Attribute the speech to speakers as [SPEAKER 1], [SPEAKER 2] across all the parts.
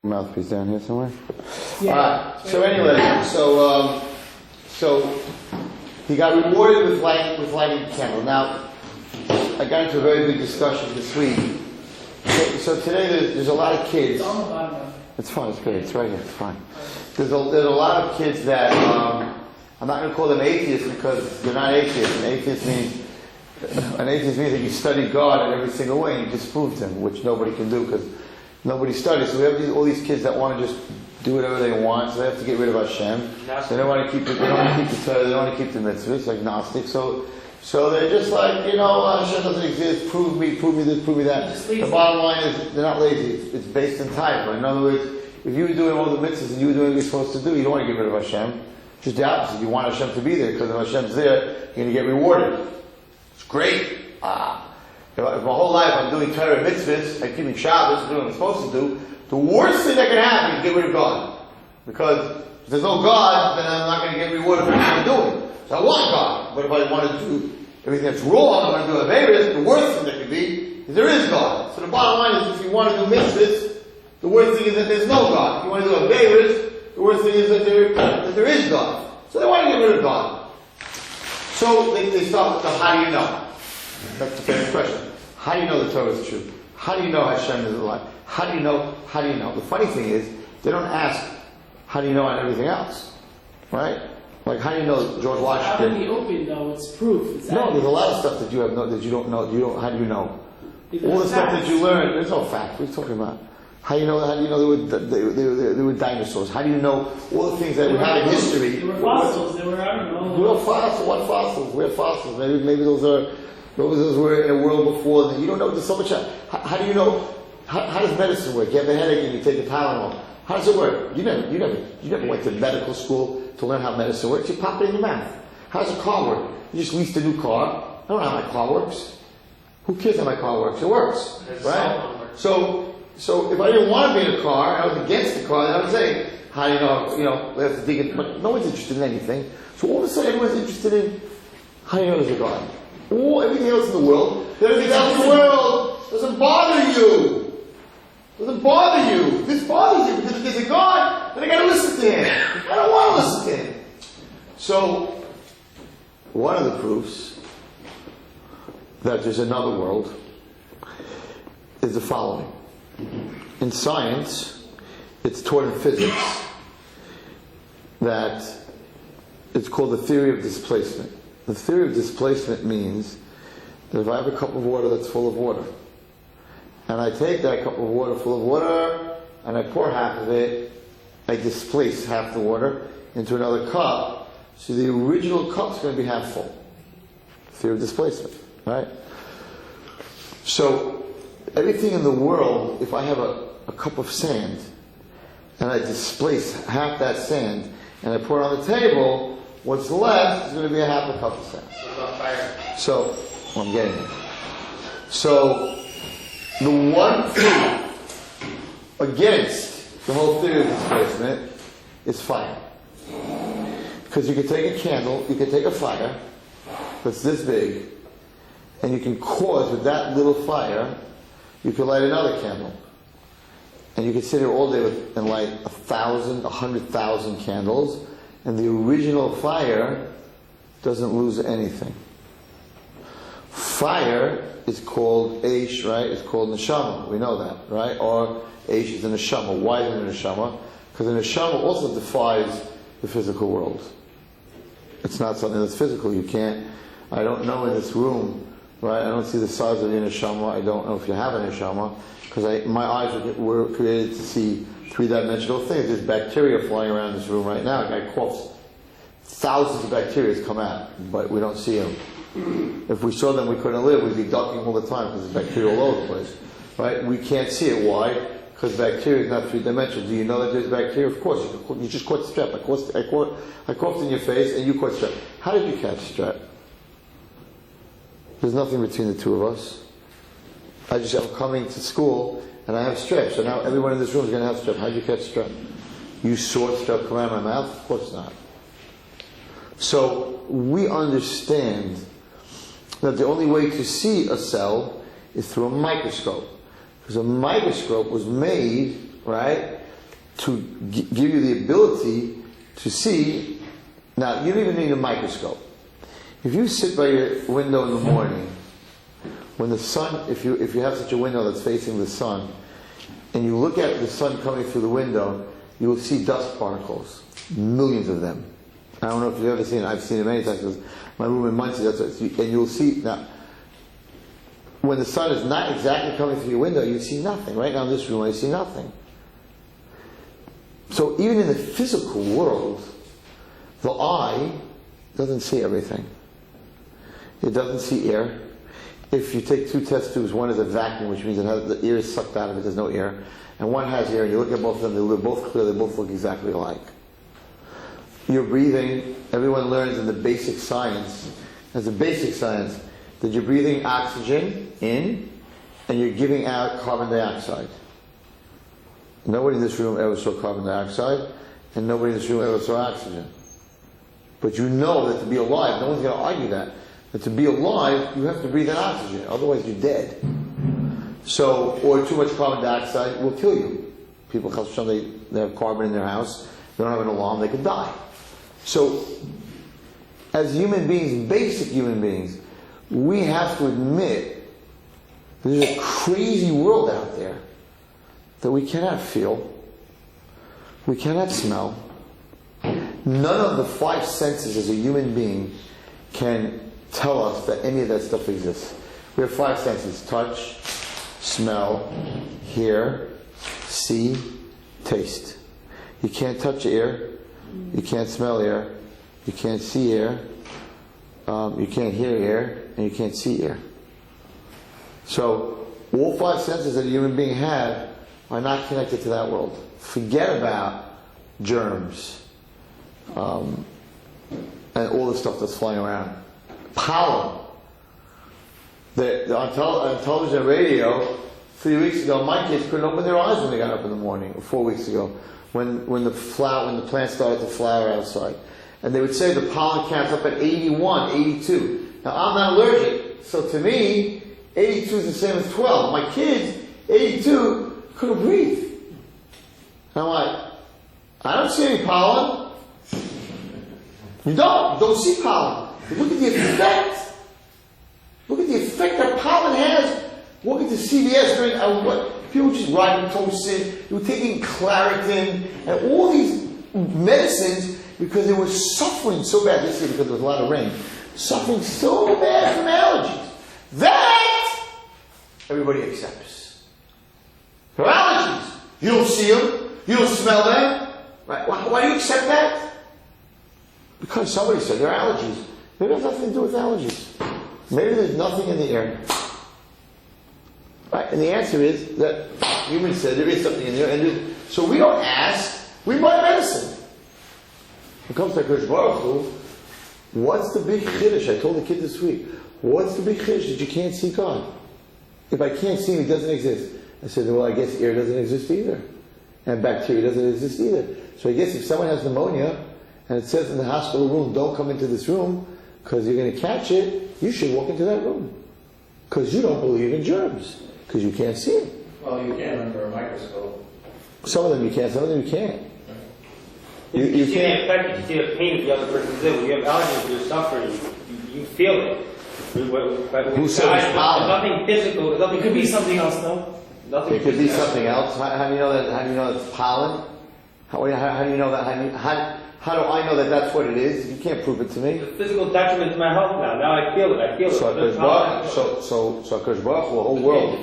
[SPEAKER 1] Mouthpiece down here somewhere.
[SPEAKER 2] Yeah. So anyway, so he got rewarded with lighting the candle. Now, I got into a very big discussion this week. So today there's a lot of kids.
[SPEAKER 3] It's on the bottom.
[SPEAKER 2] It's fine. It's good. It's right here. It's fine. There's a lot of kids that I'm not going to call them atheists because they're not atheists. An atheist means that you study God in every single way and you disprove Him, which nobody can do because nobody studies. So we have all these kids that want to just do whatever they want, so they have to get rid of Hashem. They don't want to keep it. They don't want to keep the Torah. They don't want to keep the mitzvahs, like Gnostics. So they're just like, Hashem doesn't exist. Prove me this, prove me that. The bottom line is they're not lazy. It's based in taiva. In other words, if you were doing all the mitzvahs and you were doing what you're supposed to do, you don't want to get rid of Hashem. Just the opposite. You want Hashem to be there because if Hashem's there, you're going to get rewarded. It's great. If my whole life I'm doing Torah mitzvahs, I'm keeping Shabbos, doing what I'm supposed to do, the worst thing that can happen is get rid of God. Because if there's no God, then I'm not going to get rewarded for what I'm doing. So I want God. But if I want to do everything that's wrong, I want to do Averis, the worst thing that can be is there is God. So the bottom line is if you want to do mitzvahs, the worst thing is that there's no God. If you want to do Averis, the worst thing is that there is God. So they want to get rid of God. So they start with the how do you know? That's the famous question. How do you know the Torah is true? How do you know Hashem is alive? How do you know? How do you know? The funny thing is, they don't ask, how do you know on everything else? Right? Like, how do you know George Washington?
[SPEAKER 3] Out in the open, though, it's proof. It's
[SPEAKER 2] no, there's a lot of stuff that you have that you don't know. How do you know? All the stuff that you learn, there's no fact. What are you talking about? How do you know there were dinosaurs? How do you know all the things that we have in history?
[SPEAKER 3] There were fossils. There were, I don't know.
[SPEAKER 2] Real fossils. What fossils? Where fossils? Maybe those were in a world before. You don't know. There's so much. How do you know? How does medicine work? You have a headache and you take a Tylenol. How does it work? You never went to medical school to learn how medicine works. You pop it in your mouth. How does a car work? You just leased a new car. I don't know how my car works. Who cares how my car works? It works, right? So if I didn't want to be in a car, I was against the car, then I would say, how do you know, we have to dig it. But no one's interested in anything. So all of a sudden everyone's interested in, how do you know there's a God? Everything else in the world doesn't bother you. Doesn't bother you. This bothers you because if there's a God, then I got to listen to Him. I don't want to listen to Him. So, one of the proofs that there's another world is the following. In science, it's taught in physics that it's called the theory of displacement. The theory of displacement means that if I have a cup of water that's full of water, and I take that cup of water full of water, and I pour half of it, I displace half the water into another cup, so the original cup's going to be half full. Theory of displacement, right? So, everything in the world, if I have a cup of sand, and I displace half that sand, and I pour it on the table, what's left is going to be a half a cup of sand.
[SPEAKER 3] What about fire?
[SPEAKER 2] So, I'm getting it. So, the one thing against the whole theory of displacement is fire. Because you can take a candle, you can take a fire that's this big, and you can cause with that little fire, you can light another candle. And you can sit here all day and light 1,000, 100,000 candles, and the original fire doesn't lose anything. Fire is called Eish, right? It's called Neshama. We know that, right? Or Eish is a Neshama. Why is it a Neshama? Because the Neshama also defies the physical world. It's not something that's physical. You can't, I don't know in this room, right? I don't see the size of your Neshama. I don't know if you have a Neshama. Because my eyes were created to see three-dimensional things. There's bacteria flying around this room right now. A guy coughs. Thousands of bacteria come out, but we don't see them. If we saw them, we couldn't live. We'd be ducking all the time because there's bacteria all over the place. Right? We can't see it. Why? Because bacteria is not three-dimensional. Do you know that there's bacteria? Of course. You just caught strep. I coughed in your face and you caught strep. How did you catch strep? There's nothing between the two of us. I'm coming to school and I have strep. So now everyone in this room is going to have strep. How did you catch strep? You saw strep come out of my mouth? Of course not. So we understand that the only way to see a cell is through a microscope. Because a microscope was made, right, to give you the ability to see. Now, you don't even need a microscope. If you sit by your window in the morning, when the sun, if you have such a window that's facing the sun, and you look at the sun coming through the window, you will see dust particles, millions of them. I don't know if you've ever seen it. I've seen it many times. Because my room in Muncie, and you'll see now. When the sun is not exactly coming through your window, you see nothing. Right now in this room, I see nothing. So even in the physical world, the eye doesn't see everything. It doesn't see air. If you take two test tubes, one is a vacuum, which means the air is sucked out of it, there's no air. And one has air, and you look at both of them, they're both clear, they both look exactly alike. Your breathing, everyone learns in the basic science, as a basic science, that you're breathing oxygen in, and you're giving out carbon dioxide. Nobody in this room ever saw carbon dioxide, and nobody in this room ever saw oxygen. But you know that to be alive, no one's going to argue that to be alive, you have to breathe in oxygen, otherwise you're dead. So, or too much carbon dioxide will kill you. People, they have carbon in their house, they don't have an alarm, they could die. So, as human beings, basic human beings, we have to admit there's a crazy world out there that we cannot feel, we cannot smell. None of the five senses as a human being can tell us that any of that stuff exists. We have five senses: touch, smell, hear, see, taste. You can't touch air, you can't smell air, you can't see air, you can't hear air, and you can't see air. So, all five senses that a human being has are not connected to that world. Forget about germs, and all the stuff that's flying around. Pollen. On television and radio, 3 weeks ago, my kids couldn't open their eyes when they got up in the morning, or 4 weeks ago, when the plants started to flower outside. And they would say the pollen count's up at 81, 82. Now, I'm not allergic, so to me, 82 is the same as 12. My kids, 82, couldn't breathe. And I'm like, I don't see any pollen. You don't see pollen. Look at the effect. Look at the effect that pollen has. Walking to CVS during people just riding Tosin, they were taking Claritin and all these medicines because they were suffering so bad this year because there was a lot of rain. Suffering so bad from allergies. That everybody accepts. For allergies. You don't see them. You don't smell them. Right? Why do you accept that? Because somebody said they're allergies. Maybe it has nothing to do with allergies. Maybe there's nothing in the air. Right? And the answer is that humans said there is something in there. And so we don't ask, we buy medicine. When it comes to HaKadosh Baruch Hu, what's the big chiddush? I told the kid this week, what's the big chiddush that you can't see God? If I can't see him, he doesn't exist. I said, well, I guess air doesn't exist either. And bacteria doesn't exist either. So I guess if someone has pneumonia, and it says in the hospital room, don't come into this room, because you're going to catch it, you should walk into that room. Because you don't believe in germs. Because you can't see them.
[SPEAKER 1] Well, you can under a microscope.
[SPEAKER 2] Some of them you can, some of them you can't.
[SPEAKER 4] You see the effect, you see the pain that the other person's in. When you have allergies, you're suffering, you feel it.
[SPEAKER 2] Who said it's pollen?
[SPEAKER 4] Nothing physical.
[SPEAKER 3] It could be something else, though.
[SPEAKER 4] Nothing.
[SPEAKER 2] It could be something else. How do you know that? How do you know it's pollen? How do you know that? How do I know that that's what it is? You can't prove it to me.
[SPEAKER 4] It's a physical detriment to my health now. Now I feel it.
[SPEAKER 2] So HaKadosh Baruch Hu, the whole world.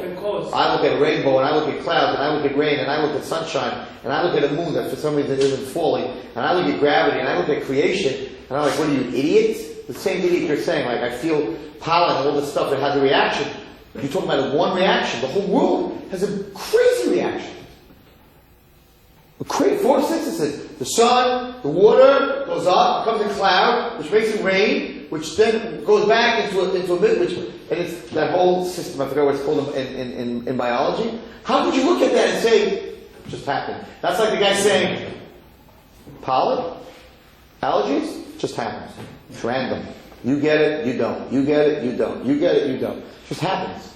[SPEAKER 2] I look at a rainbow, and I look at clouds, and I look at rain, and I look at sunshine, and I look at a moon that for some reason isn't falling, and I look at gravity, and I look at creation, and I'm like, what are you, idiot? The same idiot you're saying, like I feel pollen and all this stuff that has a reaction. You're talking about one reaction. The whole world has a crazy reaction. Photosynthesis. The sun, the water goes up, becomes a cloud, which makes it rain, which then goes back into a and it's that whole system. I forgot what it's called in biology. How could you look at that and say, it just happened? That's like the guy saying, pollen, allergies, just happens. It's random. You get it, you don't. You get it, you don't. You get it, you don't. It just happens.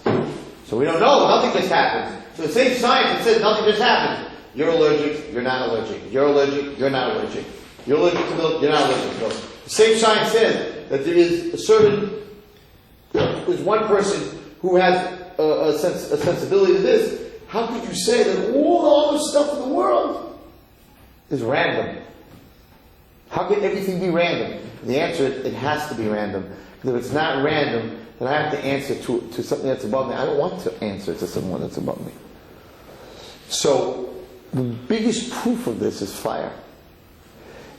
[SPEAKER 2] So we don't know. Nothing just happens. So the same science that says nothing just happens. You're allergic, you're not allergic. You're allergic, you're not allergic. You're allergic to milk, you're not allergic to milk. The same science says that there is a certain, there's one person who has a sensibility to this. How could you say that all the other stuff in the world is random? How can everything be random? The answer is it has to be random. Because if it's not random, then I have to answer to something that's above me. I don't want to answer to someone that's above me. So, the biggest proof of this is fire.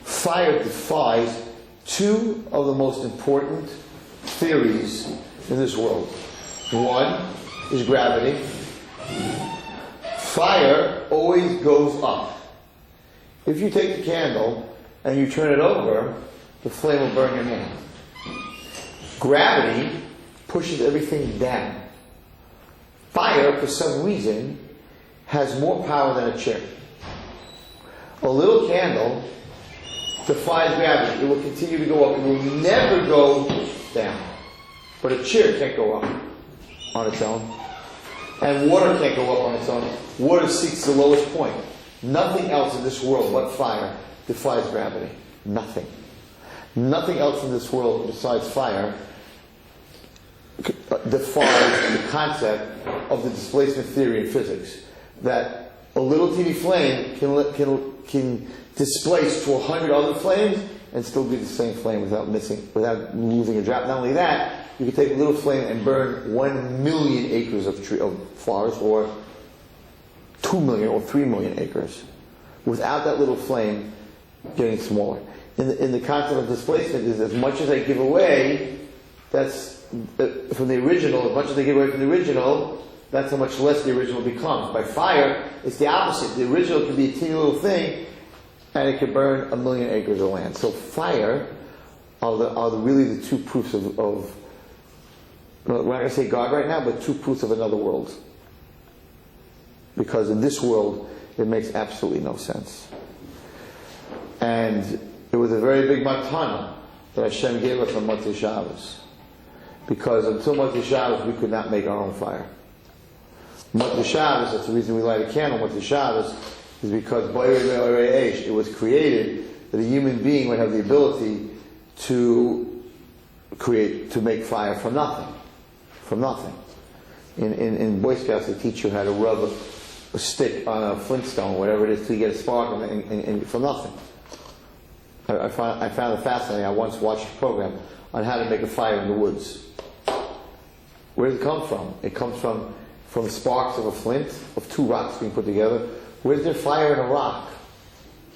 [SPEAKER 2] Fire defies two of the most important theories in this world. One is gravity. Fire always goes up. If you take a candle and you turn it over, the flame will burn your hand. Gravity pushes everything down. Fire, for some reason, has more power than a chair. A little candle defies gravity. It will continue to go up. It will never go down. But a chair can't go up on its own. And water can't go up on its own. Water seeks the lowest point. Nothing else in this world but fire defies gravity. Nothing. Nothing else in this world besides fire defies the concept of the displacement theory in physics. That a little teeny flame can displace to 100 other flames and still be the same flame without losing a drop. Not only that, you can take a little flame and burn 1 million acres of forest, or 2 million or 3 million acres, without that little flame getting smaller. In the concept of displacement is as much as I give away, that's from the original, as much as I give away from the original, that's how much less the original becomes. By fire, it's the opposite. The original can be a teeny little thing, and it can burn 1 million acres of land. So fire are really the two proofs of we're not going to say God right now, but two proofs of another world. Because in this world, it makes absolutely no sense. And it was a very big matana that Hashem gave us on Motzei Shabbos. Because until Motzei Shabbos, we could not make our own fire. Motzei Shabbos, that's the reason we light a candle, Motzei Shabbos, is because it was created that a human being would have the ability to make fire from nothing. From nothing. In Boy Scouts, they teach you how to rub a stick on a flintstone, whatever it is, till you get a spark, and from nothing. I found it fascinating. I once watched a program on how to make a fire in the woods. Where does it come from? It comes from sparks of a flint, of two rocks being put together. Where's there fire in a rock?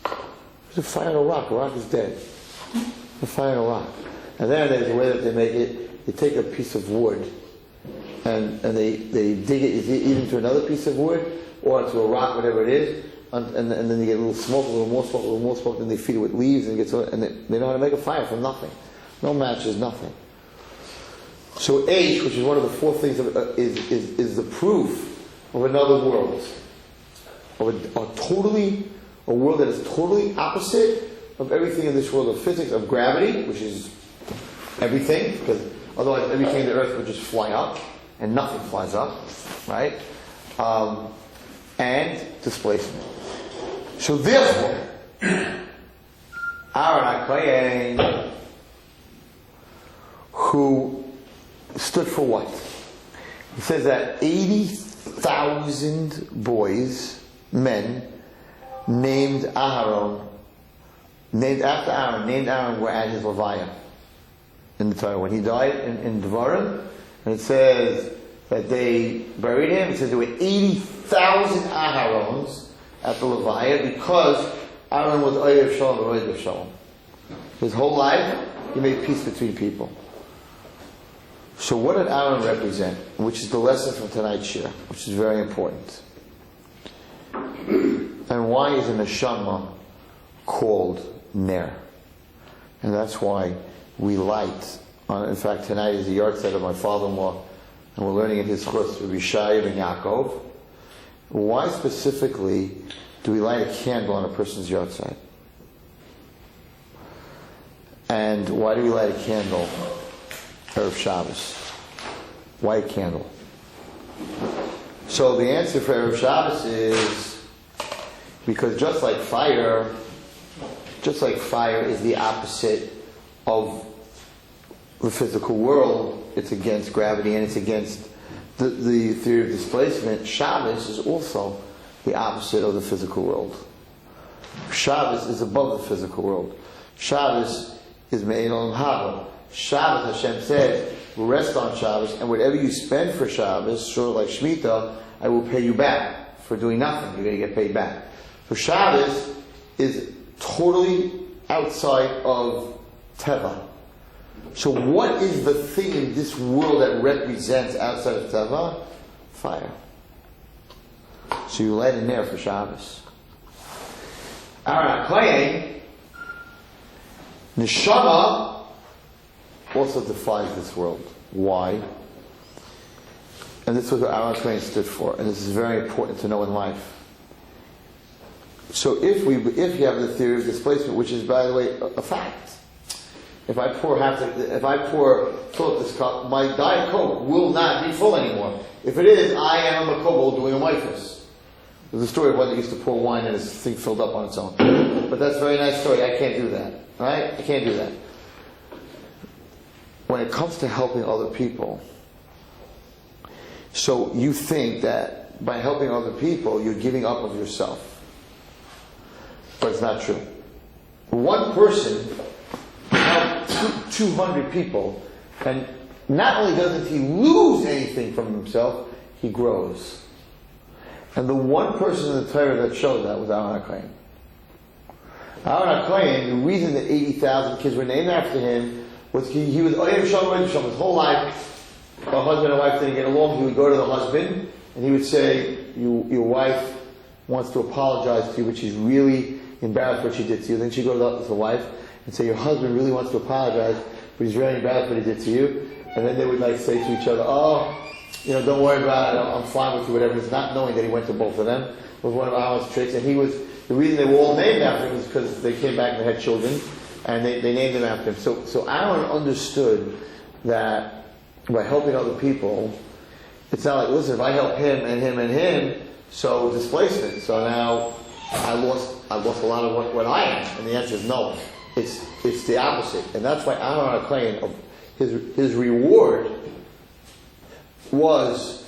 [SPEAKER 2] There's a fire in a rock. A rock is dead. There's a fire in a rock. And then there's a way that they make it. They take a piece of wood and they dig it either into another piece of wood or into a rock, whatever it is, and then they get a little smoke, a little more smoke, a little more smoke, then they feed it with leaves and they know how to make a fire from nothing. No matches, nothing. So H, which is one of the four things, is the proof of another world. Of a world that is totally opposite of everything in this world of physics, of gravity, which is everything, because otherwise everything in the earth would just fly up, and nothing flies up, right? And displacement. So therefore, Aaron HaKohen, who stood for what? He says that 80,000 boys, men, named after Aaron, were at his levaya in the Torah. When he died in Devarim, and it says that they buried him, it says there were 80,000 Aharons at the levaya because Aaron was Oyev Shalom and Oyev Shalom. His whole life, he made peace between people. So what did Aaron represent? Which is the lesson from tonight's shir, which is very important. And why is a neshama called ner? And that's why we light. In fact, tonight is the yard set of my father-in-law, and we're learning in his chutz, Rabbi Shai ben Yaakov. Why specifically do we light a candle on a person's yard site? And why do we light a candle Erev Shabbos? Why a candle? So the answer for Erev Shabbos is Because just like fire is the opposite of the physical world, it's against gravity and it's against the theory of displacement. Shabbos is also the opposite of the physical world. Shabbos is above the physical world. Shabbos is Me'en Olam Haba. Shabbos, Hashem said, rest on Shabbos, and whatever you spend for Shabbos, sort of like Shemitah, I will pay you back for doing nothing. You're going to get paid back. So Shabbos is totally outside of Teva. So what is the thing in this world that represents outside of Teva? Fire. So you light in there for Shabbos. Aaron HaKohen, Neshama also defies this world. Why? And this was what Aaron HaKohen stood for, and this is very important to know in life. So if you have the theory of displacement, which is, by the way, a fact, if I fill up this cup, my Diet Coke will not be full anymore. If it is, I am a Makobol doing a mifus. There's a story of one that used to pour wine and his thing filled up on its own. But that's a very nice story. I can't do that. Right? I can't do that. When it comes to helping other people, so you think that by helping other people, you're giving up of yourself. But it's not true. One person helped 200 people, and not only doesn't he lose anything from himself, he grows. And the one person in the Torah that showed that was Aaron HaKohen. Aaron HaKohen, the reason that 80,000 kids were named after him was he was his whole life. A husband and wife didn't get along. He would go to the husband and he would say, your wife wants to apologize to you, but she's really embarrassed what she did to you. Then she'd go to the wife and say, your husband really wants to apologize, but he's really embarrassed what he did to you. And then they would say to each other, don't worry about it, I'm fine with you, whatever. It's not knowing that he went to both of them. It was one of Aaron's tricks. And the reason they were all named after him was because they came back and they had children, and they named them after him. So Aaron understood that by helping other people, it's not like, listen, if I help him and him and him, so displacement. So now I lost a lot of what I am. And the answer is no. It's the opposite. And that's why Aaron HaKohen, his reward was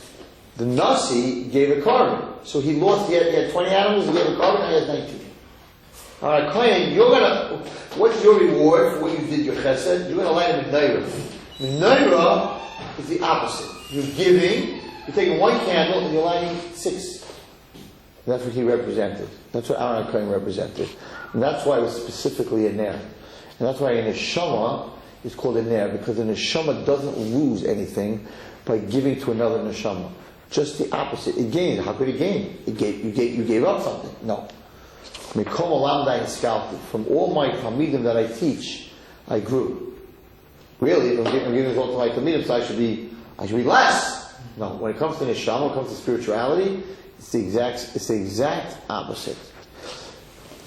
[SPEAKER 2] the Nasi gave a carbon. So he had 20 animals, he gave a carbon, now he has 19. Alright, Kohen, what's your reward for what you did, your chesed? You're going to light him in Naira. Naira is the opposite. You're giving, you're taking one candle and you're lighting 6. And that's what he represented. That's what Aaron HaKohen represented. And that's why it was specifically a ner. And that's why a neshama is called a ner, because a neshama doesn't lose anything by giving to another neshama. Just the opposite. It gained. How could it gain? You gave up something. No. From all my Talmidim that I teach, I grew. Really, if I'm giving this all to my Talmidim, so I should be less. No. When it comes to neshama, when it comes to spirituality, it's the exact opposite.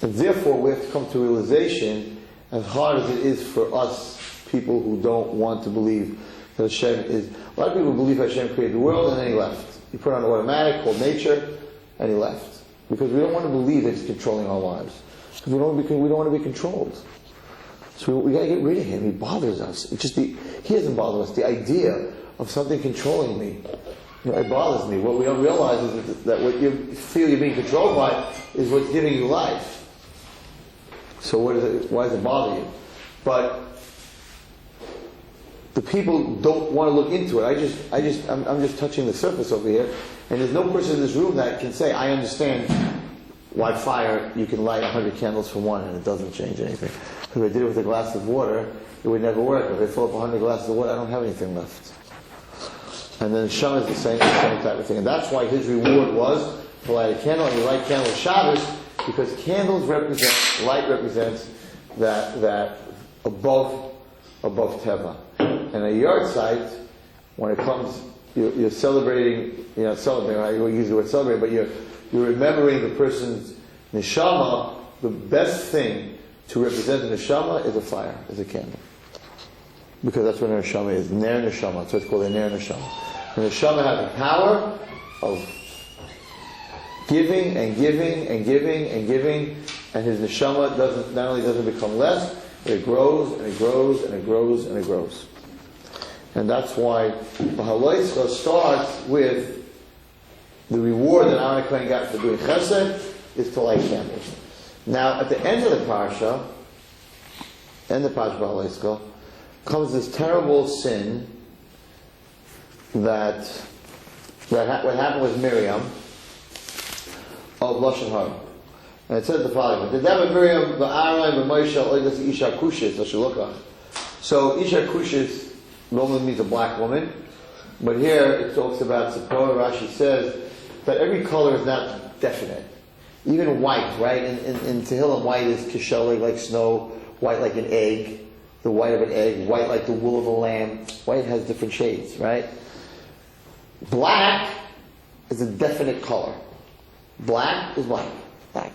[SPEAKER 2] And therefore, we have to come to realization, as hard as it is for us, people who don't want to believe that Hashem is. A lot of people believe Hashem created the world and then he left. He put on automatic called nature and he left. Because we don't want to believe that he's controlling our lives. Because we don't want to be controlled. So we got to get rid of him. He bothers us. He doesn't bother us. The idea of something controlling me, it bothers me. What we don't realize is that what you feel you're being controlled by is what's giving you life. So why does it bother you? But the people don't want to look into it. I'm just touching the surface over here, and there's no person in this room that can say, I understand why fire, you can light 100 candles for one and it doesn't change anything. If I did it with a glass of water, it would never work. If I fill up 100 glasses of water, I don't have anything left. And then Shama is the same type of thing. And that's why his reward was to light a candle, and you light candle with Shabbos, because light represents that above Teva. And a yard site, when it comes, you're celebrating, I don't use the word celebrate, but you're remembering the person's neshama. The best thing to represent the neshama is a fire, is a candle. Because that's what a neshama is, ner neshama. That's what it's called, a ner neshama. The neshama has the power of Giving and giving and giving and giving, and his neshama not only doesn't become less, but it grows and it grows and it grows and it grows. And that's why Behalotcha starts with the reward that Aaron Kohen got for doing chesed is to light candles. Now, at the end of the Parasha, Behalotcha, comes this terrible sin that what happened with Miriam of Lashon Hara. And it says the following: the David Miriam, Aaron, Moshe, Oidas Isha Kushis, Lashulukach. So Isha Kushis normally means a black woman, but here it talks about Zecharia. Rashi says that every color is not definite. Even white, right? In Tehillim, white is kishelik, like snow, white like an egg, the white of an egg, white like the wool of a lamb. White has different shades, right? Black is a definite color. Black is black. Black.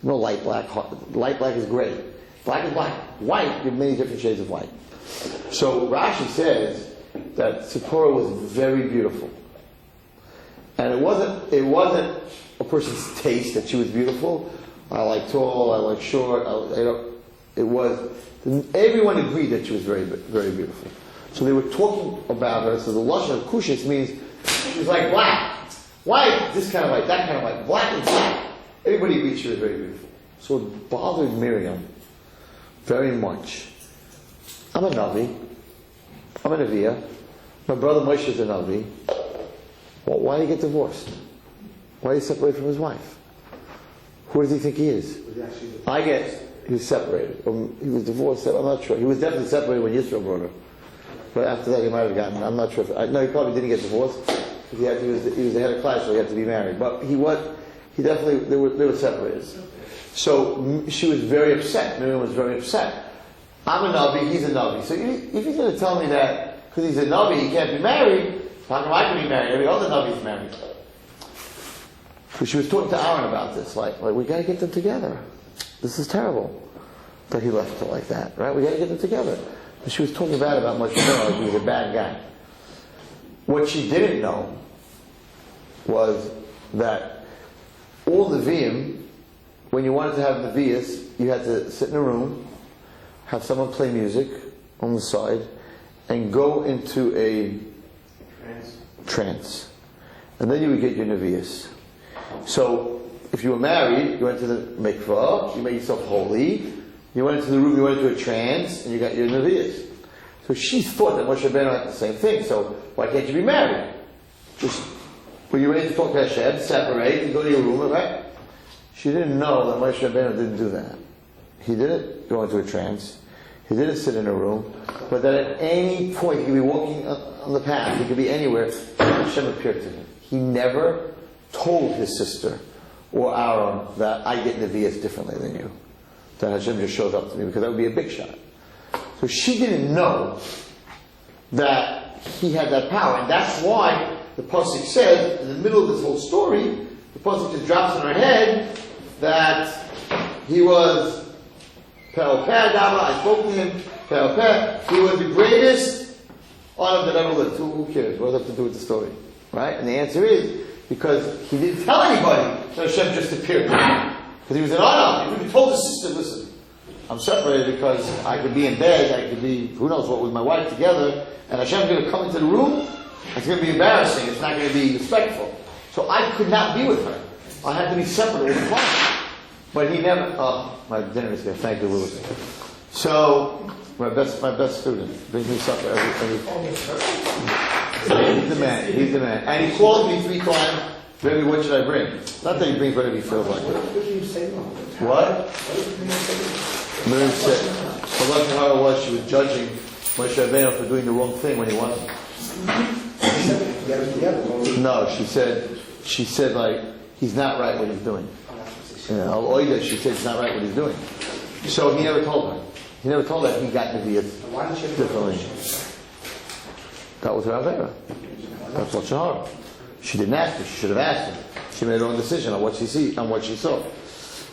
[SPEAKER 2] No light black. Light black is gray. Black is black. White, you have many different shades of white. So Rashi says that Tzipporah was very beautiful. And it wasn't a person's taste that she was beautiful. I like tall, I like short, it was, everyone agreed that she was very, very beautiful. So they were talking about her, so the Lashon of Kushis means she was like black. White, this kind of white, that kind of white, black and black. Everybody agreed she was very beautiful. So it bothered Miriam very much. I'm a Navi. I'm a Neviah. My brother Moshe is a Navi. Well, why did he get divorced? Why did he separate from his wife? Who does he think he is? I guess he was separated. He was divorced. I'm not sure. He was definitely separated when Yisrael brought her. But after that, he might have gotten. I'm not sure. No, he probably didn't get divorced. He was the head of class, so he had to be married. But he definitely. They were separated. So she was very upset. Miriam was very upset. I'm a Navi. He's a Navi. So if he's going to tell me that because he's a Navi, he can't be married, how come I can be married? Every other Navi is married. So she was talking to Aaron about this, like we got to get them together. This is terrible that he left her like that, right? We got to get them together. But she was talking bad about Moshe like he was a bad guy. What she didn't know was that all the Nevi'im, when you wanted to have Nevi'us, you had to sit in a room, have someone play music on the side, and go into a trance. And then you would get your Nevi'us. So, if you were married, you went to the mikvah, you made yourself holy, you went into the room, you went into a trance, and you got your Nevi'us. So she thought that Moshe Rabbeinu had the same thing, so why can't you be married? Just, when you're ready to talk to Hashem, separate, and go to your room, right? She didn't know that Moshe Rabbeinu didn't do that. He didn't go into a trance, he didn't sit in a room, but that at any point, he could be walking on the path, he could be anywhere, Hashem appeared to him. He never told his sister or Aaron that I get Nevi'us differently than you. That Hashem just shows up to me, because that would be a big shot. So she didn't know that he had that power. And that's why the Pasuk says, in the middle of this whole story, the Pasuk just drops in her head that he was Pe'opeh Dama, I spoke to him, Pe'opeh, he was the greatest Adam that ever lived. Who cares? What does that have to do with the story? Right? And the answer is, because he didn't tell anybody that Hashem just appeared to him. Because he was an Adam. He told his sister, listen, I'm separated because I could be in bed, I could be, who knows what, with my wife together, and Hashem's going to come into the room, it's going to be embarrassing, it's not going to be respectful. So I could not be with her. I had to be separate with the client. But he never, my dinner is here, thank you, Louis. So, my best student, brings me supper every he's the man. And he calls me 3 times, Rabbi, what should I bring? Not that he brings whatever he feels like. What? Miriam said, the Lashon Hara was, she was judging Moshe Rabbeinu for doing the wrong thing when he wasn't. No, she said like, he's not right what he's doing. Oida, she said it's not right what he's doing. So he never told her. He never told her he got Nevi'us differently. That was her Avera. That's Lashon Hara. She didn't ask him. She should have asked him. She made her own decision on what she saw.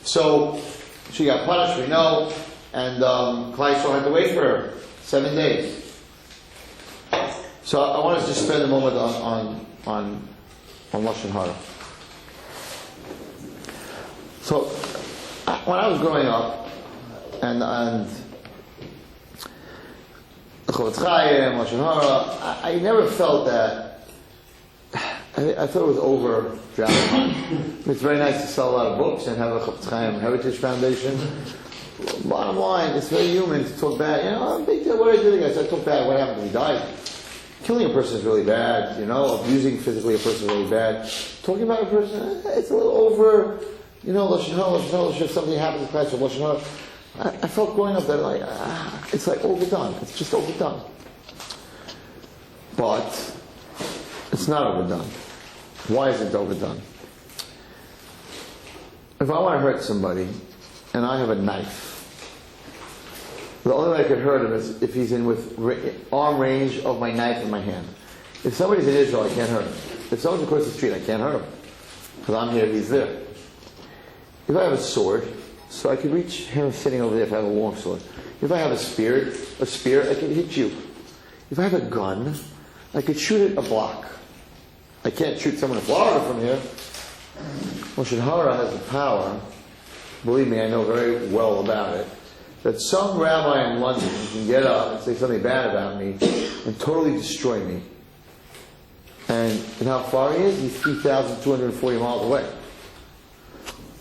[SPEAKER 2] So she got punished, we know, and Klal Yisrael had to wait for her 7 days. So I want to just spend a moment on Lashon Hara. So, when I was growing up, and Zecharia, Lashon Hara, I never felt that. I thought it was over dramatic. It's very nice to sell a lot of books and have a Chofetz Chaim Heritage Foundation. Bottom line, it's very human to talk bad. Big deal. What I did, I talk bad. What happened? He died. Killing a person is really bad. Abusing physically a person is really bad. Talking about a person, it's a little over. Lashon Hara, if something happens in class with Lashon Hara. I felt growing up that it's like overdone. It's just overdone. But it's not overdone. Why is it overdone? If I want to hurt somebody and I have a knife, the only way I could hurt him is if he's in with arm range of my knife in my hand. If somebody's in Israel, I can't hurt him. If someone's across the street, I can't hurt him. Because I'm here, he's there. If I have a sword, so I could reach him sitting over there if I have a long sword. If I have a spear, I can hit you. If I have a gun, I could shoot it a block. I can't shoot someone in Florida from here. Lashon Hara has the power, believe me, I know very well about it, that some rabbi in London can get up and say something bad about me and totally destroy me. And how far he is? He's 3,240 miles away.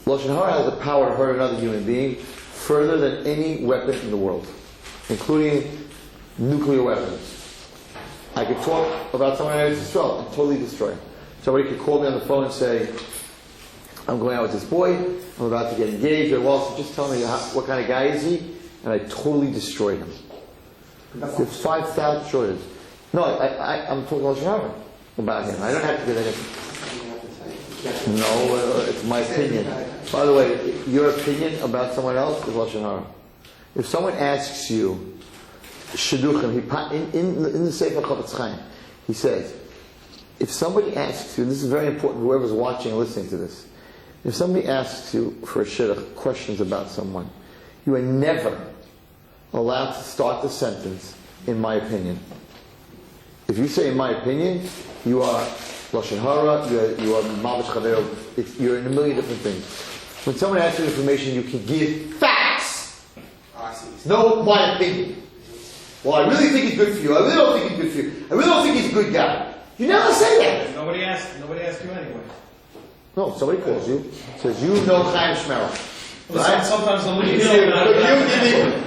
[SPEAKER 2] Lashon Hara has the power to hurt another human being further than any weapon in the world, including nuclear weapons. I could talk about someone in Israel and totally destroy him. Somebody could call me on the phone and say, I'm going out with this boy, I'm about to get engaged, or well, so just tell me what kind of guy is he, and I totally destroy him. There's 5,000 shortages. No, I'm talking Lashon Hara about him. I don't have to do that. No, it's my opinion. By the way, your opinion about someone else is Lashon Hara. If someone asks you, Shidduchim, in the Sefer Chofetz Chaim, he says, if somebody asks you, and this is very important, whoever's watching and listening to this, if somebody asks you for a shidduch, questions about someone, you are never allowed to start the sentence, in my opinion. If you say, in my opinion, you are Lashon Hara, you are Mamash Chaver, you're in a million different things. When someone asks you information, you can give facts. No, my opinion. Well, I really think he's good for you. I really don't think he's good for you. I really don't think he's a good guy. You never say that.
[SPEAKER 3] Nobody asked you anyway.
[SPEAKER 2] No, somebody calls you, says, you know Chaim Shmerel. Right?
[SPEAKER 3] Sometimes the lead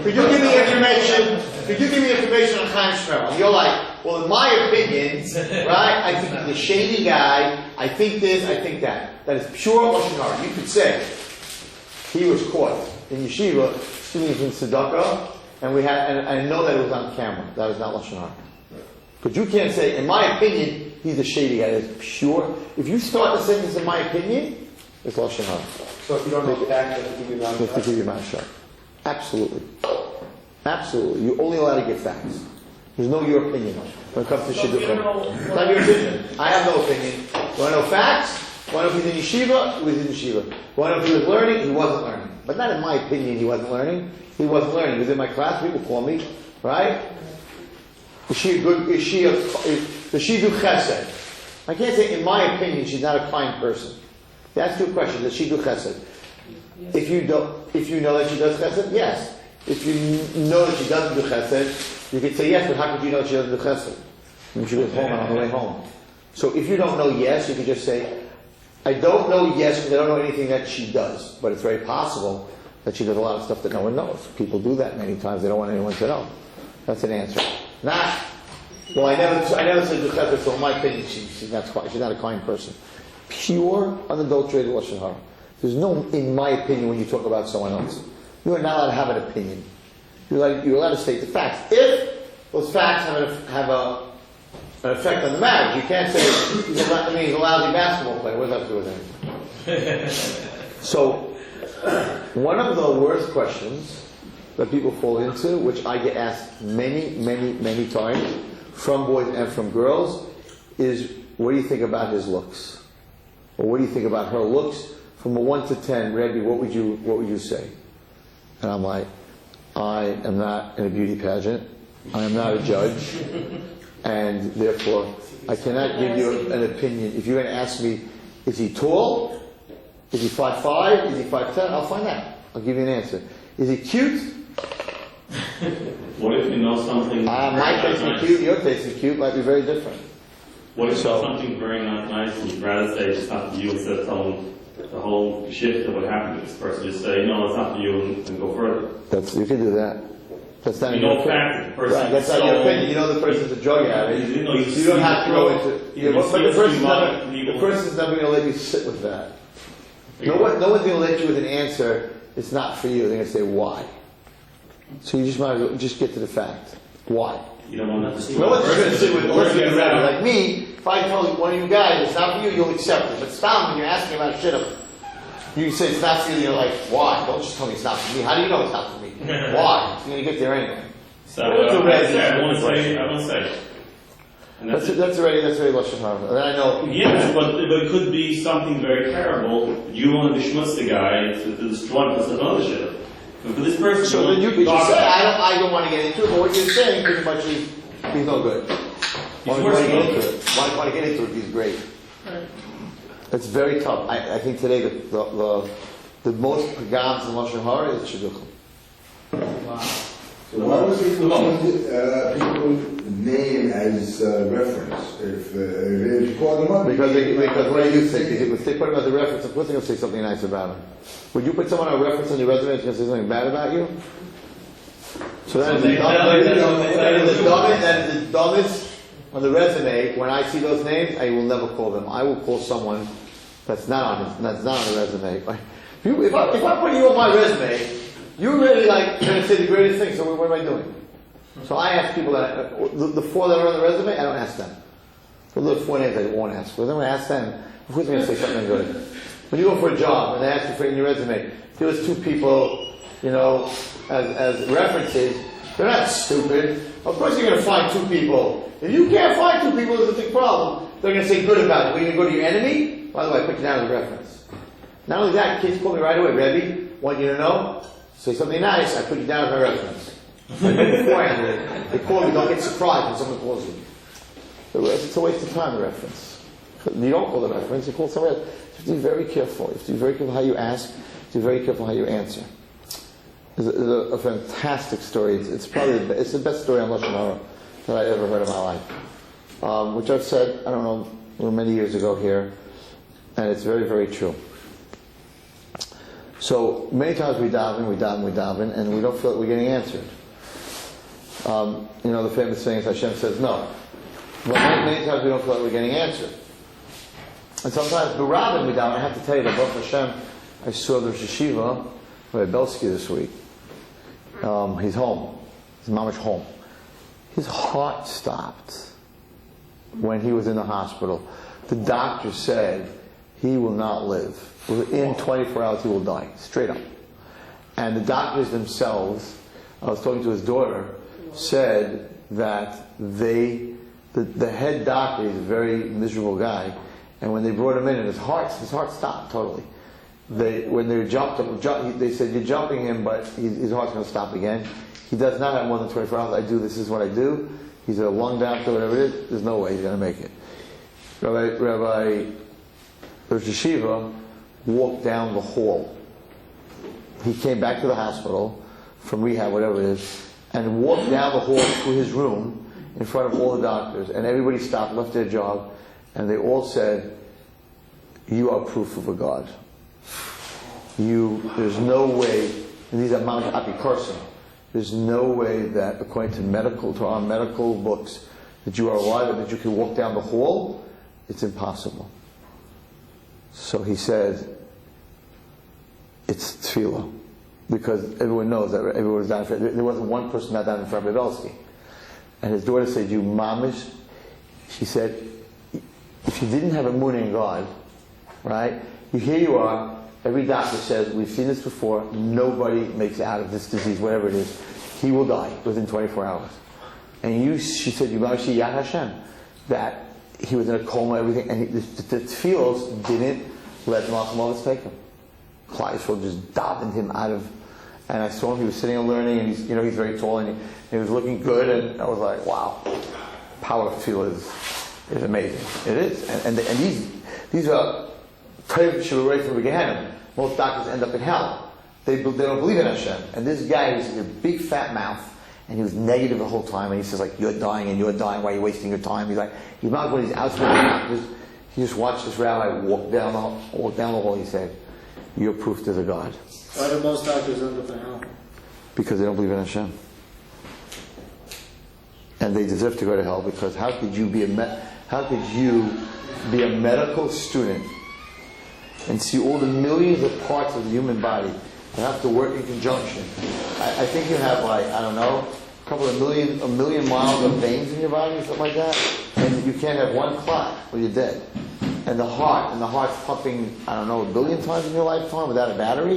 [SPEAKER 2] Could you give me information? Could you give me information on Chaim Shmerel? And you're like, well, in my opinion, right? I think he's a shady guy. I think this. I think that. That is pure Lashon Hara. You could say he was caught in yeshiva stealing from tzedakah, and I know that it was on camera. That was not Lashon Hara. But you can't say, in my opinion, he's a shady guy. It's pure. If you start the sentence, in my opinion, it's Lashon Hara.
[SPEAKER 1] So if you don't know facts, you have to keep your mouth
[SPEAKER 2] You have to keep your mouth shut. Absolutely. Absolutely. You're only allowed to give facts. There's no your opinion when it comes to shidduchim. It's not your opinion. I have no opinion. Want to know facts? Want to know if he's in yeshiva? He was in yeshiva. Want to know if he was learning? He wasn't learning. But not in my opinion he wasn't learning. He wasn't learning. He was in my class. People call me. Right? Does she do chesed? I can't say, in my opinion, she's not a kind person. That's two questions. Does she do chesed? If you know that she does chesed, yes. If you know that she doesn't do chesed, you could say yes, but how could you know she doesn't do chesed? When she goes home and on the way home. So if you don't know yes, you could just say, I don't know yes because I don't know anything that she does. But it's very possible that she does a lot of stuff that no one knows. People do that many times. They don't want anyone to know. That's an answer. Not, well, I never said do chesed, so in my opinion, she's not a kind person. Pure, unadulterated Lashon Hara. There's no, in my opinion, when you talk about someone else. You are not allowed to have an opinion. You're allowed to state the facts. If those facts have an effect on the marriage, you can't say he's a lousy basketball player. What does that do with anything? So, one of the worst questions that people fall into, which I get asked many, many, many times from boys and from girls, is what do you think about his looks? Or what do you think about her looks? From a 1 to 10, Rabbi, what would you say? And I'm like, I am not in a beauty pageant. I am not a judge. And therefore, I cannot give you an opinion. If you're going to ask me, is he tall? Is he 5'5"? Is he 5'10"? I'll find out. I'll give you an answer. Is he cute?
[SPEAKER 5] What if you know something?
[SPEAKER 2] My taste is cute, your taste is cute, might be very different.
[SPEAKER 5] What if you know something very not nice and you'd rather say it's not for you instead of telling the whole shift of what happened to this person? Just say, no, it's not for you and go further.
[SPEAKER 2] You can do that. That's not
[SPEAKER 5] You
[SPEAKER 2] your
[SPEAKER 5] know
[SPEAKER 2] opinion.
[SPEAKER 5] fact that the person
[SPEAKER 2] Right, that's not your opinion. You know the person's a drug addict.
[SPEAKER 5] You know,
[SPEAKER 2] You don't have to go into.
[SPEAKER 5] You
[SPEAKER 2] But
[SPEAKER 5] see
[SPEAKER 2] the
[SPEAKER 5] a
[SPEAKER 2] the person's never going to let you sit with that. No one's going to let you with an answer. It's not for you. They're going to say why. So you just might as well just get to the fact. Why?
[SPEAKER 5] You don't want to see
[SPEAKER 2] No one's just going to sit with the person
[SPEAKER 5] Or-
[SPEAKER 2] you're ready. Like me, if I tell one of you guys it's not for you, you'll accept it. But stop when you're asking about shit. You say it's not for you, you're like, why? Don't just tell me it's not for me. How do you know it's not for me? Why? You're going to get there anyway.
[SPEAKER 5] So,
[SPEAKER 2] What's a
[SPEAKER 5] I
[SPEAKER 2] red?
[SPEAKER 5] want to say. And
[SPEAKER 2] That's already Lashon Hara. And then I know.
[SPEAKER 5] Yes, but it could be something very terrible. You want to schmutz the guy to destroy him because of other shit. But for this person,
[SPEAKER 2] So then you could just say, I don't want to get into it, but what you're saying pretty much is, he's no good. Why do you want to get into it? Why do you want to get into it? He's great. It's very tough. I think today the most pagams in Lashon Hara is shidduchim.
[SPEAKER 6] So why was he putting people's name as reference? If you call them up,
[SPEAKER 2] Because what do you think? If they put him as a reference, of course they're going to say something nice about him. Would you put someone on a reference on your resume that's going to say something bad about you? So that is the dumbest on the resume. When I see those names, I will never call them. I will call someone that's not on the resume. If I put you on my resume, you're really like going to say the greatest thing. So what am I doing? So I ask people that the four that are on the resume, I don't ask them. The 4 names I won't ask. But then when I ask them, of course they're going to say something good. When you go for a job and they ask you for in your resume, there was 2 people, as references. They're not stupid. Of course you're going to find 2 people. If you can't find 2 people, there's a big problem. They're going to say good about it. When you go to your enemy, by the way, I put you down as a reference. Not only that, kids call me right away, Rabbi, want you to know, say something nice, I put you down as my reference. Beforehand, they call you, don't get surprised when someone calls you. It's a waste of time, the reference. You don't call the reference, you call somebody else. You have to be very careful. You have to be very careful how you ask, you have to be very careful how you answer. It's a fantastic story. It's the best story on Lashon Hara that I ever heard in my life. Which I've said, I don't know, many years ago here, and it's very, very true. So many times we daven, and we don't feel that we're getting answered. The famous saying is Hashem says no. But many times we don't feel like we're getting answered. And sometimes b'rabin we daven. I have to tell you that Baruch Hashem, I saw the Rosh Yeshiva, Rabbi Belsky, this week. He's home. He's mamish home. His heart stopped when he was in the hospital. The doctor said he will not live. Within 24 hours he will die. Straight up. And the doctors themselves, I was talking to his daughter, said that the head doctor is a very miserable guy, and when they brought him in, and his heart stopped totally. When they jumped him, they said, you're jumping him, but his heart's going to stop again. He does not have more than 24 hours. This is what I do. He's a lung doctor, whatever it is. There's no way he's going to make it. Rabbi Rosh Yeshiva walked down the hall. He came back to the hospital from rehab, whatever it is, and walked down the hall to his room in front of all the doctors, and everybody stopped, left their job, and they all said, you are proof of a God. There's no way, and these are Mount Happy person, there's no way that according to our medical books, that you are alive and that you can walk down the hall. It's impossible. So he said, it's tefillah. Because everyone knows that everyone was down for it. There wasn't one person not down in front of Belsky. And his daughter said, you mamish, she said, if you didn't have a moon in God, right, here you are, every doctor says, we've seen this before, nobody makes it out of this disease, whatever it is. He will die within 24 hours. And she said, you mamish Yad Hashem, that he was in a coma, everything, and the tefillos didn't let the Malcham Ovis take him. Klal Yisrael just davened him out of. And I saw him, he was sitting and learning, and he's very tall, and he was looking good, and I was like, wow, power of tefillah is amazing. It is. And these are Toiv should be right from Gehenna. Most doctors end up in hell. They don't believe in Hashem. And this guy was a big fat mouth, and he was negative the whole time. And he says like, "You're dying, and you're dying. Why are you wasting your time?" He's like, he's not when he's outside. He just watched this rabbi walk down the hall. He said, "You're proof there's a God."
[SPEAKER 3] Why do most doctors end up in hell?
[SPEAKER 2] Because they don't believe in Hashem. And they deserve to go to hell, because how could you be a medical student and see all the millions of parts of the human body and have to work in conjunction? I think you have like, I don't know, a million miles of veins in your body or something like that, and you can't have one clot or you're dead. And the heart's pumping, I don't know, 1 billion times in your lifetime without a battery,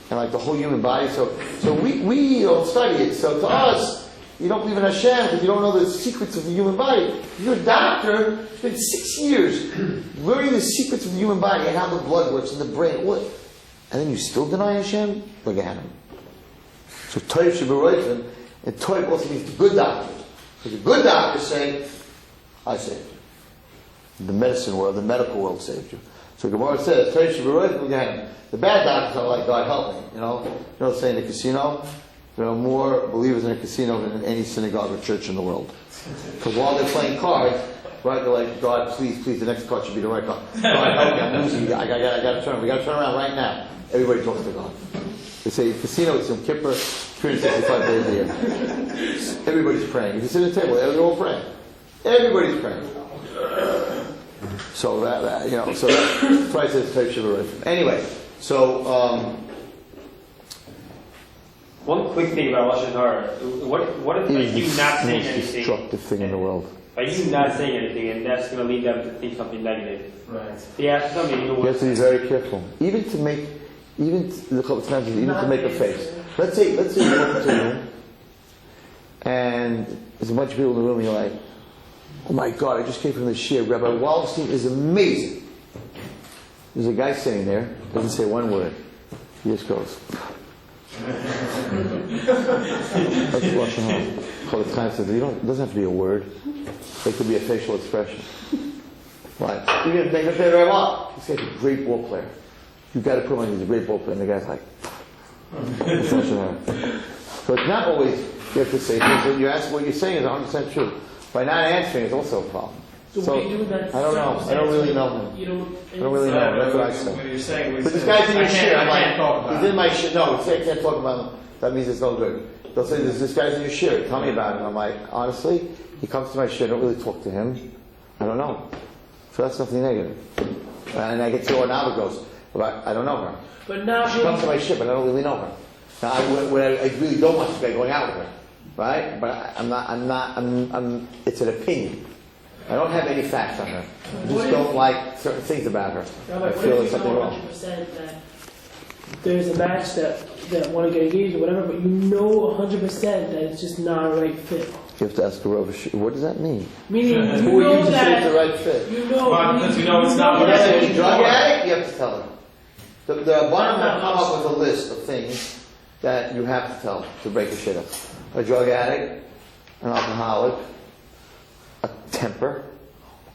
[SPEAKER 2] and like the whole human body. So we don't study it. So to us, you don't believe in Hashem because you don't know the secrets of the human body. You're a doctor, spent 6 years learning the secrets of the human body and how the blood works and the brain. What? And then you still deny Hashem? Look at him. So Toiv should be right, and Toiv also means the good doctor. Because the good doctor say, I saved you. The medicine world, the medical world saved you. So Gemara says, Toiv should be right, look at him. The bad doctors are like, God help me. You know, say in the casino, there are more believers in a casino than in any synagogue or church in the world. Because while they're playing cards, right, they're like, God, please, the next card should be the right card. God help me, I'm losing. I gotta turn. We gotta turn around right now. Everybody talks to God. They say casino is Yom Kippur, 365 days a year. Everybody's praying. You can sit at the table, they're all praying. Everybody's praying. So that's why it says Toiv Shavah. Anyway, so
[SPEAKER 4] one quick thing about Lashon Hara. What if like, you not saying anything?
[SPEAKER 2] Most destructive thing in the world.
[SPEAKER 4] By you not saying anything, and that's going to lead them to think something negative.
[SPEAKER 3] Right.
[SPEAKER 4] Yeah, something.
[SPEAKER 2] You have to be very careful. Even to make a face. Let's say you walk into a room, and there's a bunch of people in the room, and you're like, "Oh my God, I just came from the shir. Rabbi Wallerstein is amazing." There's a guy sitting there, doesn't say one word. He just goes. That's Lashon Hara. The time says, it doesn't have to be a word. It could be a facial expression. Right? You can make a favorite Rabbi. This guy's a great ball player. You got to put him on. He's a great ball player, and the guy's like. That's Lashon Hara. So it's not always you have to say things. When you ask what you're saying is 100% true. By not answering is also a problem.
[SPEAKER 7] So what do you do with that?
[SPEAKER 2] I don't know. I don't really know him.
[SPEAKER 7] You
[SPEAKER 2] I don't really know him. That's what I say.
[SPEAKER 3] When you're saying,
[SPEAKER 2] But this guy's in your shit. I'm
[SPEAKER 3] I can't talk
[SPEAKER 2] like,
[SPEAKER 3] about
[SPEAKER 2] he's in my shit. No, say I can't talk about him. That means it's no good. They'll say, this guy's in your shit. Tell me about him. I'm like, honestly, he comes to my shit. I don't really talk to him. I don't know. So that's nothing negative. And I get to know how it goes. But I don't know her.
[SPEAKER 7] But now
[SPEAKER 2] She comes to my shit, but I don't really know her. Now, I really don't want this guy going out with her. Right? But it's an opinion. I don't have any facts on her. I just don't like certain things about her.
[SPEAKER 7] Rabbi,
[SPEAKER 2] I
[SPEAKER 7] what
[SPEAKER 2] feel
[SPEAKER 7] if
[SPEAKER 2] there's
[SPEAKER 7] you
[SPEAKER 2] something
[SPEAKER 7] know
[SPEAKER 2] wrong.
[SPEAKER 7] 100% that there's a match that want to get engaged or whatever, but you know 100% that it's just not a right fit?
[SPEAKER 2] You have to ask her over. What does that mean?
[SPEAKER 7] Meaning
[SPEAKER 2] Who
[SPEAKER 7] you
[SPEAKER 2] are you
[SPEAKER 7] know
[SPEAKER 2] to say
[SPEAKER 7] that
[SPEAKER 2] it's the right fit?
[SPEAKER 7] you know
[SPEAKER 3] Because you know it's not
[SPEAKER 2] When
[SPEAKER 3] what
[SPEAKER 2] I
[SPEAKER 3] I
[SPEAKER 2] say
[SPEAKER 3] say.
[SPEAKER 2] a drug addict, you have to tell her. The Rabbanim have come up with a list of things that you have to tell to break a shit up. A drug addict, an alcoholic, a temper,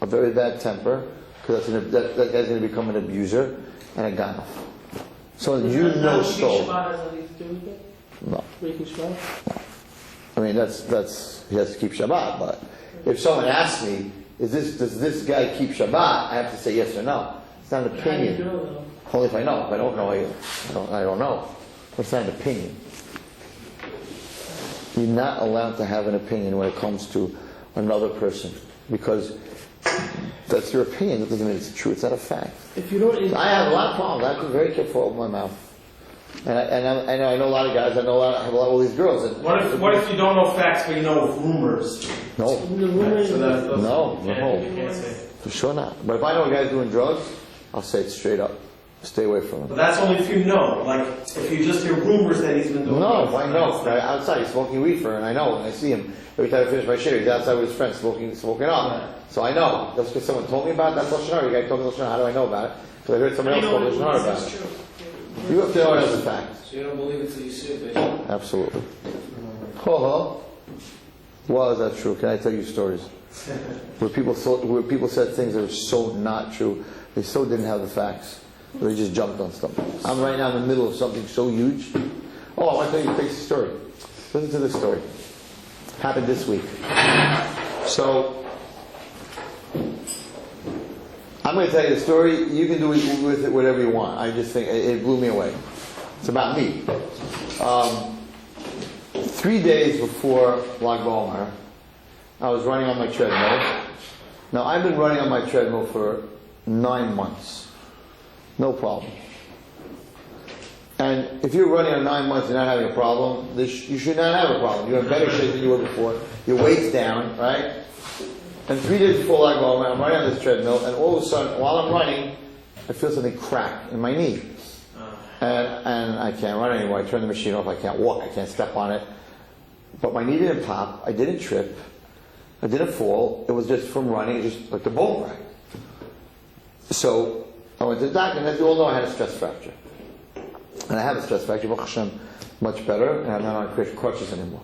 [SPEAKER 2] a very bad temper, because that guy's going to become an abuser, and a ganof. So you know stole.
[SPEAKER 7] Shabbat has anything to do with it?
[SPEAKER 2] No.
[SPEAKER 7] Breaking Shabbat?
[SPEAKER 2] I mean, that's he has to keep Shabbat, but if someone asks me, does this guy keep Shabbat? I have to say yes or no. It's not an
[SPEAKER 7] How do you
[SPEAKER 2] opinion.
[SPEAKER 7] know though?
[SPEAKER 2] Only if I know. If I don't know, I don't know. But it's not an opinion. You're not allowed to have an opinion when it comes to another person, because that's your opinion. That doesn't mean it's true. It's not a fact.
[SPEAKER 7] If you don't,
[SPEAKER 2] So I have a lot of problems. I have to be very careful with my mouth. And I know a lot of guys. I have a lot of all these girls. And
[SPEAKER 3] What if you don't know facts, but you know rumors?
[SPEAKER 2] no,
[SPEAKER 7] the rumor
[SPEAKER 3] So that doesn't-
[SPEAKER 2] No.
[SPEAKER 3] You can't say.
[SPEAKER 2] for sure not. But if I know a guy's doing drugs, I'll say it straight up. Stay away from him.
[SPEAKER 3] But that's only if you know. Like, if you just hear rumors that he's been doing
[SPEAKER 2] No,
[SPEAKER 3] drugs,
[SPEAKER 2] if I know. Outside, he's smoking reefer, and I know, and I see him. Every time I finish my shit, he's outside with his friends smoking up. So I know. That's because someone told me about it. That's Lashon Hara. You guys told me Lashon Hara. How do I know about it? Because I heard somebody else told Lashon Hara about
[SPEAKER 7] that's
[SPEAKER 2] it.
[SPEAKER 7] true.
[SPEAKER 2] You have to know it as a fact.
[SPEAKER 1] So you don't believe it till you see it, basically.
[SPEAKER 2] Absolutely. Well, is that true? Can I tell you stories? Where people said things that are so not true. They so didn't have the facts. They just jumped on stuff. I'm right now in the middle of something so huge. Oh, I want to tell you a basic story. Listen to this story. Happened this week. So, I'm going to tell you the story. You can do with it whatever you want. I just think it blew me away. It's about me. 3 days before Lag BaOmer, I was running on my treadmill. Now, I've been running on my treadmill for 9 months. No problem. And if you're running on 9 months and not having a problem, you should not have a problem. You're in better shape than you were before. Your weight's down, right? And 3 days before Lag BaOmer, I'm running on this treadmill, and all of a sudden, while I'm running, I feel something crack in my knee. And I can't run anymore. I turn the machine off. I can't walk. I can't step on it. But my knee didn't pop. I didn't trip. I didn't fall. It was just from running, just like the bone crack. So I went to the doctor, and as you all know, I had a stress fracture. And I have a stress fracture, Baruch Hashem, much better, and I'm not on crutches anymore.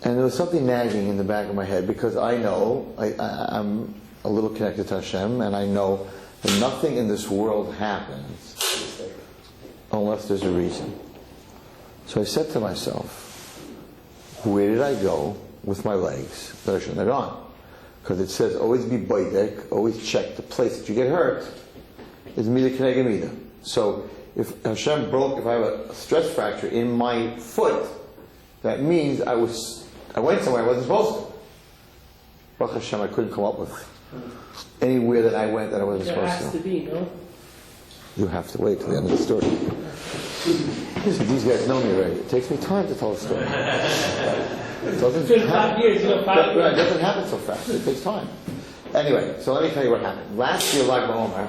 [SPEAKER 2] And there was something nagging in the back of my head, because I know, I'm a little connected to Hashem, and I know that nothing in this world happens unless there's a reason. So I said to myself, where did I go with my legs that I shouldn't have gone? Because it says, always be boidek, always check the place that you get hurt, is mida keneged mida. So if Hashem if I have a stress fracture in my foot, that means I went somewhere I wasn't supposed to. Baruch Hashem, I couldn't come up with anywhere that I went that I wasn't supposed to.
[SPEAKER 7] There has to be, no?
[SPEAKER 2] You have to wait till the end of the story. See, these guys know me already. It takes me time to tell a story. It doesn't
[SPEAKER 7] It's 5 years, you know, 5 years.
[SPEAKER 2] Right, it doesn't happen so fast. It takes time. Anyway, so let me tell you what happened. Last year, Lag BaOmer,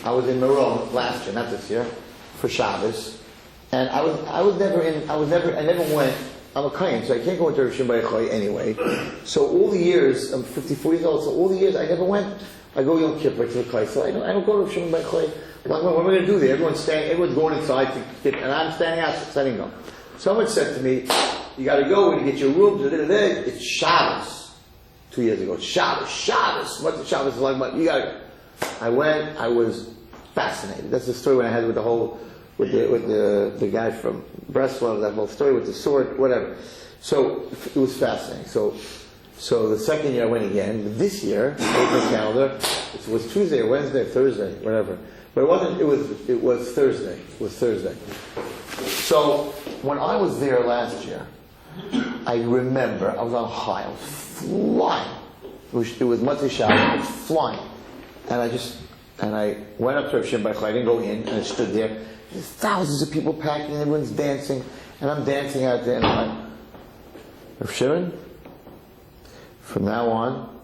[SPEAKER 2] I was in Meron last year, not this year, for Shabbos, and I never went. I'm a kohen, so I can't go into Rishon B'Yachai anyway. So all the years, I'm 54 years old, so all the years I never went. I go Yom Kippur to the Klai, so I don't go to Rishon B'Yachai. What am I going to do there? Everyone's going inside to get, and I'm standing outside and go. Someone said to me, you got to go and get your room. It's Shabbos. 2 years ago, Shabbos. What's the Shabbos like? You got to go. I went. I was fascinated. That's the story when I had with the guy from Breslov. That whole story with the sword, whatever. So it was fascinating. So the second year I went again. But this year, I looked at the calendar. It was Tuesday or Wednesday or Thursday, whatever. But it wasn't. It was Thursday. It was Thursday. So when I was there last year, I remember I was on a high. I was flying. It was Motzei Shabbos. I was flying, and I went up to Rav Shimon B'Yachai. I didn't go in, and I stood there. There's thousands of people packing, and everyone's dancing, and I'm dancing out there, and I'm like, Rav Shimon, from now on,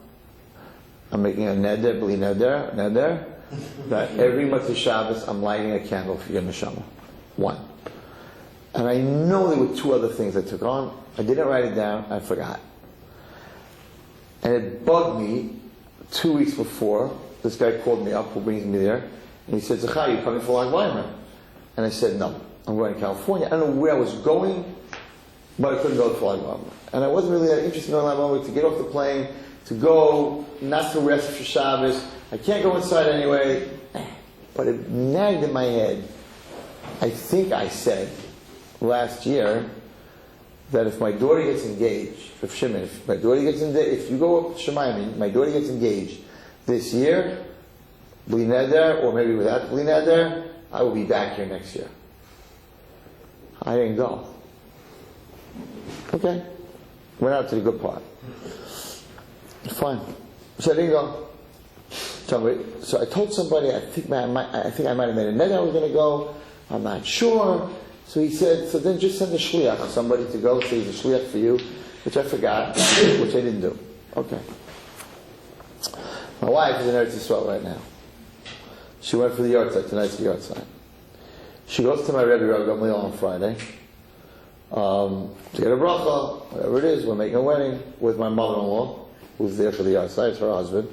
[SPEAKER 2] I'm making a neder, bli neder, that every Motzei Shabbos I'm lighting a candle for your neshama. One. And I know there were 2 other things I took on. I didn't write it down. I forgot. And it bugged me 2 weeks before. This guy called me up, who brings me there, and he said, Zecharia, you coming for Lag BaOmer? And I said, no, I'm going to California. I don't know where I was going, but I couldn't go for Lag BaOmer. And I wasn't really that interested in Lag BaOmer, to get off the plane, to go, not to rest for Shabbos. I can't go inside anyway. But it nagged in my head. I think I said last year that if my daughter gets engaged, if you go up to Shemayim, my daughter gets engaged this year, bli neder, or maybe without bli neder, I will be back here next year. I didn't go. Okay. Went out to the good part. Fine. So I didn't go. So I told somebody, I think I might have made a neder I was going to go. I'm not sure. So he said, so then just send a shliach, somebody to go, so he's a shliach for you, which I forgot, which I didn't do. Okay. My wife is in Eretz Yisrael right now. She went for the yahrzeit, tonight's the yahrzeit. She goes to my Rabbi Gamliel on Friday, to get a bracha, whatever it is, we're making a wedding with my mother-in-law, who's there for the yahrzeit, it's her husband.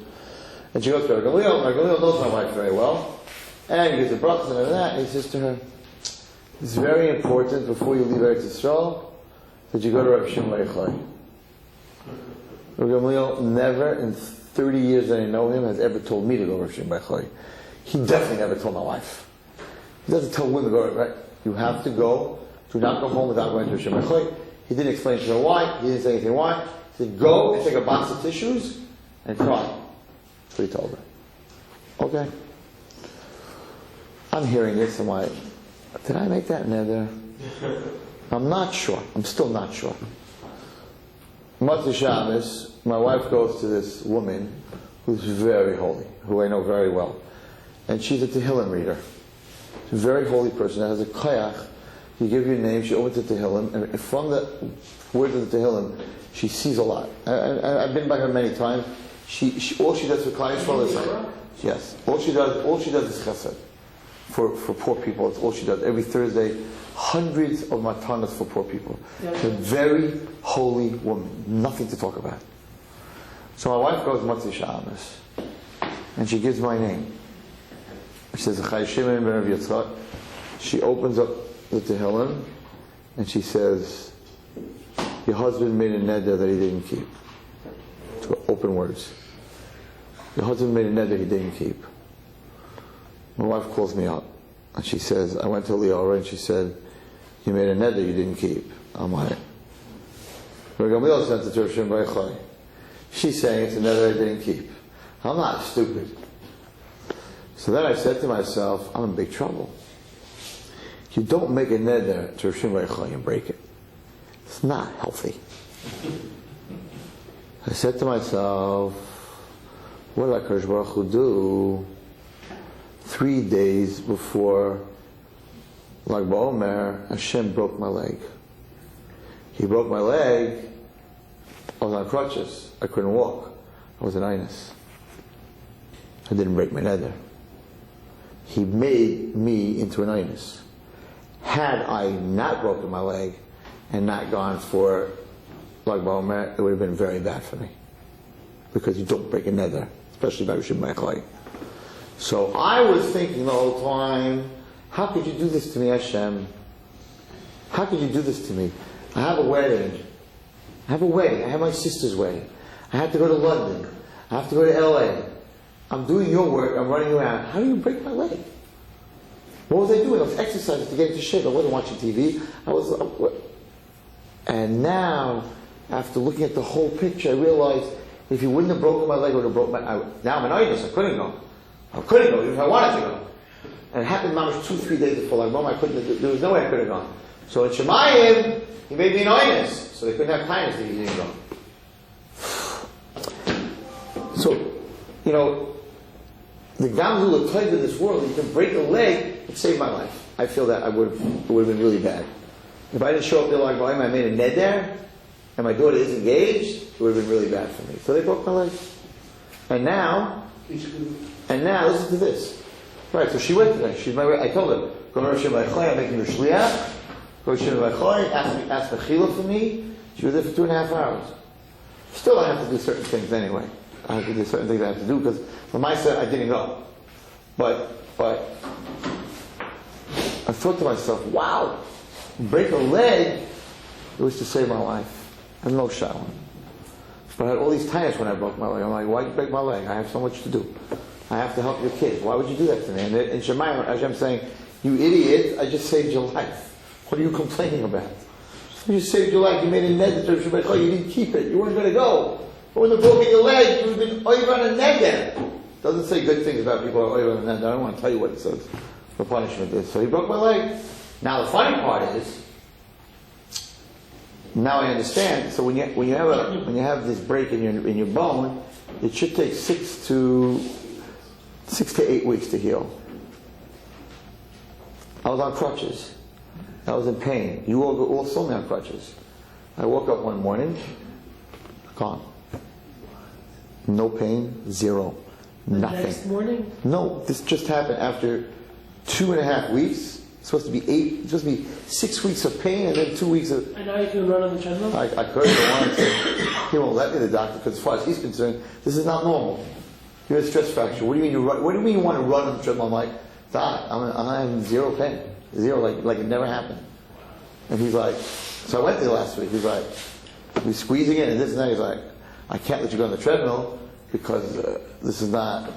[SPEAKER 2] And she goes to Rabbi Gamliel. Rabbi Gamliel knows my wife very well. And he gives the brachas and that, and he says to her, it's very important before you leave Eretz Yisrael that you go to Rav Shimon B'Yachai. Rabbi Gamliel never in 30 years that I know him, has ever told me to go Rosh Hashanah. He definitely never told my wife. He doesn't tell women to go, right? You have to go. Do not go home without going to Rosh Hashanah. He didn't explain to her why. He didn't say anything why. He said, go and take a box of tissues and cry. That's what he told her. Okay. I'm hearing this. I'm like, did I make that nether? I'm not sure. I'm still not sure. Motzei Shabbos, my wife goes to this woman who's very holy, who I know very well. And she's a Tehillim reader. She's a very holy person that has a koyach. You give your name, she opens the Tehillim, and from the words of the Tehillim, she sees a lot. I've been by her many times. All she does for Klal Yisrael is, yes, all she does is chesed. For poor people, it's all she does. Every Thursday, hundreds of matanas for poor people. She's a very holy woman. Nothing to talk about. So my wife goes Motzei Shabbos, and she gives my name. She says, Zecharia Shimon ben Rav Yitzchak. She opens up the Tehillim, and she says, your husband made a neder that he didn't keep. To open words. Your husband made a neder he didn't keep. My wife calls me up, and she says, I went to Liora, and she said, you made a neder you didn't keep. I'm like, she's saying it's a neder I didn't keep. I'm not stupid. So then I said to myself, I'm in big trouble. You don't make a neder to Rishon Baruch and break it. It's not healthy. I said to myself, what did HaKadosh Baruch Hu do 3 days before Lag BaOmer? Hashem broke my leg. He broke my leg. I was on crutches. I couldn't walk. I was an inus. I didn't break my neder. He made me into an inus. Had I not broken my leg and not gone for Lag BaOmer, it would have been very bad for me. Because you don't break a neder, especially by Rishon Baruch. So I was thinking the whole time, how could you do this to me, Hashem? How could you do this to me? I have a wedding. I have my sister's wedding. I have to go to London. I have to go to LA. I'm doing your work. I'm running around. How do you break my leg? What was I doing? I was exercising to get into shape. I wasn't watching TV. And now, after looking at the whole picture, I realized if he wouldn't have broken my leg, I would have broken my... now I'm an itis. I couldn't go. Even if I wanted to go. And it happened almost 2-3 days before Lag BaOmer. There was no way I could have gone. So in Shemayim, he made me an itis. So they couldn't have kindness if he didn't go. So, the gamzul of in this world, you can break a leg, it saved my life. I feel that it would have been really bad. If I didn't show up to Lag BaOmer, I made a neder, and my daughter is engaged, it would have been really bad for me. So they broke my leg. And now, listen to this. Right, so she went today. I told her, go to Rosh Hashanah, I'm making her shliach. Go to Rosh Hashanah, ask the chila for me. She was there for 2.5 hours. Still, I have to do certain things anyway. I have to do certain things I have to do because for my son, I didn't go. But I thought to myself, wow, break a leg, it was to save my life. I had no shower. But I had all these tires when I broke my leg. I'm like, why'd you break my leg? I have so much to do. I have to help your kids. Why would you do that to me? And in Shemayim, Hashem saying, you idiot, I just saved your life. What are you complaining about? You just saved your life. You made a neder to Shabbat. You didn't keep it. You weren't going to go. But when they're broken your leg, you've been over on a neder. Doesn't say good things about people who are over on a neder. I don't want to tell you what it says. The punishment is. So he broke my leg. Now the funny part is, now I understand. So when you have this break in your bone, it should take 6 to 8 weeks to heal. I was on crutches. I was in pain. You all saw me on crutches. I woke up one morning, gone. No pain, zero. Nothing.
[SPEAKER 7] Next morning?
[SPEAKER 2] No, this just happened after 2.5 weeks. It's supposed to be 6 weeks of pain and then 2 weeks of...
[SPEAKER 7] And now you can run on the treadmill?
[SPEAKER 2] I could, if I wanted to. He won't let me, the doctor, because as far as he's concerned, this is not normal. You have a stress fracture. What do you mean you run? What do you mean you want to run on the treadmill? I'm like, Doc, I'm zero pain. Zero, like it never happened. And he's like, so I went there last week. He's like, we're squeezing it and this and that. He's like, I can't let you go on the treadmill. because this is not.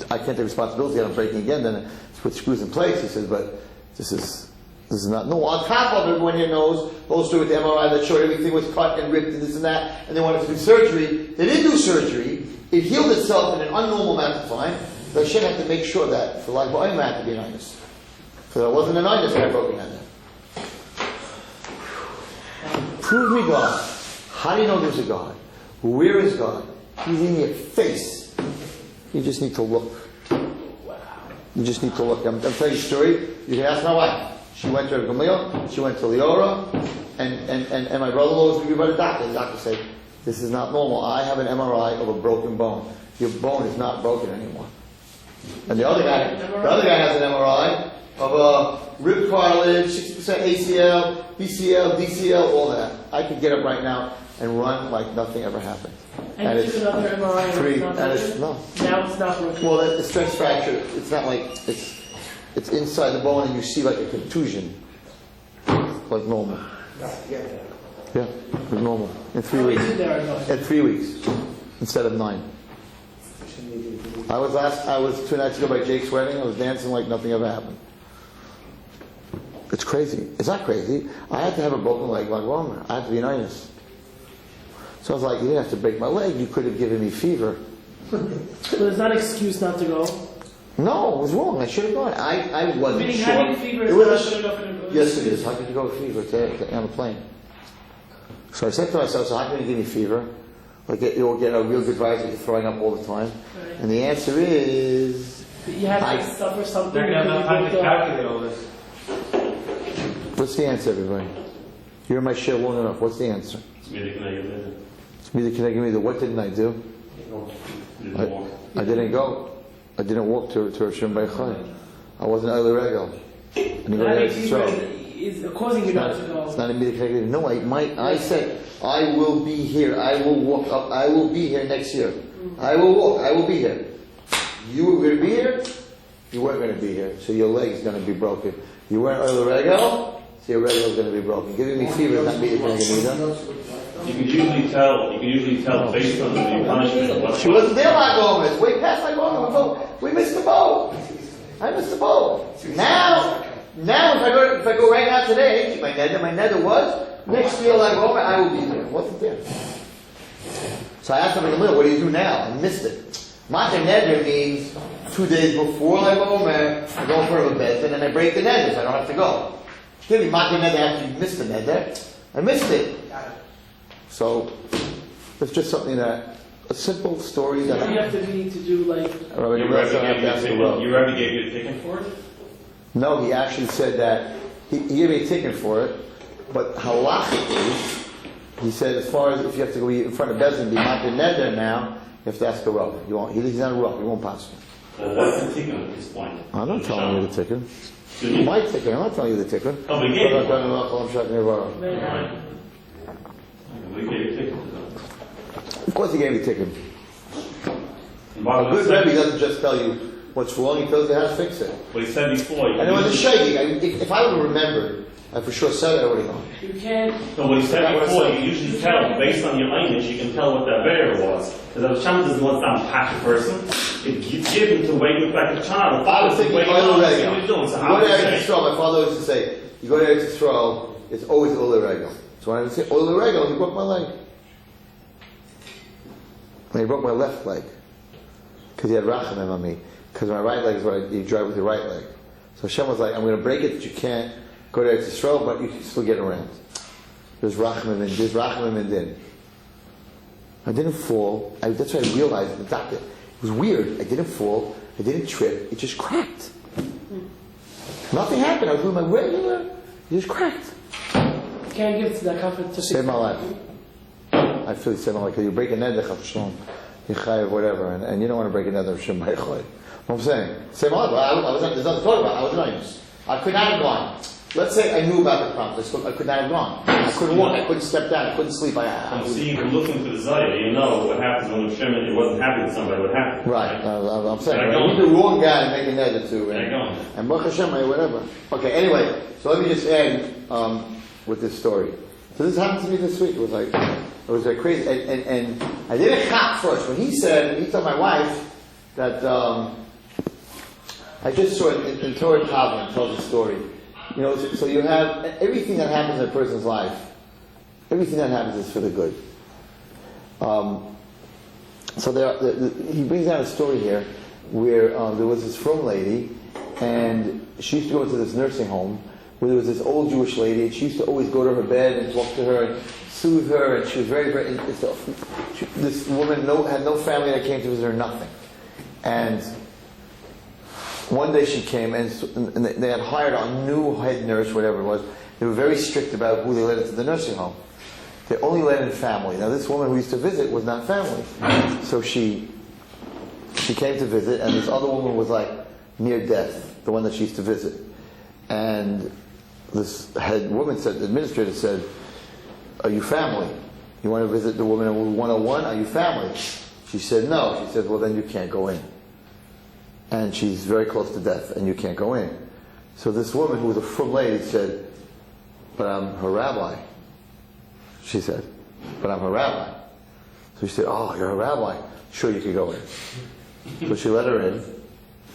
[SPEAKER 2] I can't take responsibility. I'm breaking again. Then it's put screws in place. He says, but this is not. No, on top of it, everyone here knows the whole story with the MRI that showed everything was cut and ripped and this and that, and they wanted to do surgery. They didn't do surgery. It healed itself in an unnormal amount of time. So Hashem had to make sure that for like I had to be an honest. Because I wasn't an honest when I broke it down. Prove me God. How do you know there's a God? Where is God? He's in your face. You just need to look. You just need to look. I'm telling you a story. You can ask my wife. She went to Gamliel, she went to Leora, and my brother-in-law was with me by the doctor. The doctor said, this is not normal. I have an MRI of a broken bone. Your bone is not broken anymore. And the other guy has an MRI of a rib cartilage, 60% ACL, BCL, DCL, all that. I could get up right now and run like nothing ever happened.
[SPEAKER 7] And you took another MRI
[SPEAKER 2] free.
[SPEAKER 7] And
[SPEAKER 2] No.
[SPEAKER 7] Now it's not broken.
[SPEAKER 2] Well, the stress fracture, it's not like, it's inside the bone and you see like a contusion. Like normal. Yeah, it's normal. In 3 weeks. In 3 weeks. Instead of 9. I was 2 nights ago by Jake's wedding. I was dancing like nothing ever happened. It's crazy. It's not crazy. I had to have a broken leg like Walmer. I had to be honest. So I was like, you didn't have to break my leg. You could have given me fever.
[SPEAKER 7] But it's not an excuse not to go.
[SPEAKER 2] No, it was wrong. I should have gone. I wasn't sure.
[SPEAKER 7] Having fever is not going to go for the
[SPEAKER 2] Yes, it is. How could you go with fever on a plane? So I said to myself, so how can you give me fever? Like you'll get a real good rise if you're throwing up all the time.
[SPEAKER 7] Right.
[SPEAKER 2] And the answer is...
[SPEAKER 7] You have to suffer something.
[SPEAKER 4] They're going to have time to calculate all this.
[SPEAKER 2] What's the answer, everybody? You're in my share long enough. What's the answer?
[SPEAKER 5] It's me the connected.
[SPEAKER 2] It's me the connected me. What didn't I do? I didn't go. I didn't walk to Hashem Beichai. I wasn't early regal. And you
[SPEAKER 7] Is causing you not to go.
[SPEAKER 2] It's not immediately connected. No, I said, I will be here. I will walk up. I will be here next year. I will walk. I will be here. You were going to be here. You weren't going to be here. So your leg is going to be broken. You weren't early regal. So your regal is going to be broken. Giving me fever is not immediately connected.
[SPEAKER 5] You can usually tell based on the punishment.
[SPEAKER 2] She wasn't there like Gomez. Way past like Gomez. We missed the boat. I missed the boat. Now if I go right now today, my nether was, next year like Gomez, I will be there. It wasn't there. So I asked him in the middle, what do you do now? I missed it. Mata nether means 2 days before like Gomez, I go in front of a bed, and then I break the nether, so I don't have to go. Give me Mata nether after you missed the nether. I missed it. So, it's just something that, a simple story that
[SPEAKER 7] You have to be to do like...
[SPEAKER 5] Your Rabbi gave you a ticket for it?
[SPEAKER 2] No, he actually said that, he gave me a ticket for it, but halachically, he said as far as if you have to go in front of Bezin, be Mata Neder now, you have to ask the Rabbi. He's not a Rabbi, he won't pass it.
[SPEAKER 5] Well, what's the ticket at this point?
[SPEAKER 2] I'm not telling you the ticket.
[SPEAKER 5] You
[SPEAKER 2] My ticket, I'm not telling you the ticket.
[SPEAKER 5] Oh, but he gave you
[SPEAKER 2] Of course he gave me a ticket. A good Rebbe doesn't just tell you what's wrong, he tells you how to fix it.
[SPEAKER 5] But he said before...
[SPEAKER 2] And it was a shaking. If I would have remembered, I for sure said it, I would have known.
[SPEAKER 7] You can't...
[SPEAKER 5] No, what he said before, you usually tell, based on your language, you can tell what the bear was. Because Hashem doesn't want some patch person. It's given to wake up like a child.
[SPEAKER 2] I was thinking,
[SPEAKER 5] So how do you say?
[SPEAKER 2] my father used to say, you go to Eretz Yisrael, it's always Ole Regel. So when I would say Ole Regel, he broke my leg. And he broke my left leg. Because he had rachamim on me. Because my right leg is what you drive with your right leg. So Hashem was like, I'm going to break it that you can't go to Eretz Yisrael, but you can still get around. There's rachamim in din. I didn't fall. That's why I realized the doctor. It was weird. I didn't fall. I didn't trip. It just cracked. Nothing happened. I was doing my regular. It just cracked.
[SPEAKER 7] You can't give it to that comfort to
[SPEAKER 2] Save my life. I feel you saved my life because you break a neder, Chavshalom, Yechayev, whatever, and you don't want to break a neder of Shem Beichai. What I'm saying, save my life. There's nothing to talk about. I was nice. I could not have gone. Let's say I knew about the promise. I could not have gone. I couldn't walk. I couldn't step down. I couldn't sleep.
[SPEAKER 5] I'm seeing and looking for the Zayah. You know what happens when Hashem wasn't happy with somebody. What happened?
[SPEAKER 2] Right. I'm saying. Right? You're the wrong guy to make a neder to. And Baruch Hashem, whatever. Okay. Anyway, so let me just end with this story. So this happened to me this week. It was like It was very crazy. And I didn't cop first. When he told my wife that, I just saw it in Torah Tavlin, tells the story. You know, so you have everything that happens in a person's life, everything that happens is for the good. So he brings down a story here where there was this frum lady, and she used to go into this nursing home where there was this old Jewish lady, and she used to always go to her bed and talk to her and soothe her, and she was very, very. This woman had no family that came to visit her, nothing. And one day she came, and they had hired a new head nurse, whatever it was. They were very strict about who they let into the nursing home. They only let in family. Now this woman who used to visit was not family. So she came to visit, and this other woman was like near death, the one that she used to visit. And this head woman said, the administrator said, "Are you family? You want to visit the woman in 101? Are you family?" She said, "No." She said, "Well, then you can't go in. And she's very close to death, and you can't go in." So this woman, who was a frum lady, said, "But I'm her rabbi." She said, "But I'm her rabbi." So she said, "Oh, you're a rabbi? Sure, you can go in." So she let her in.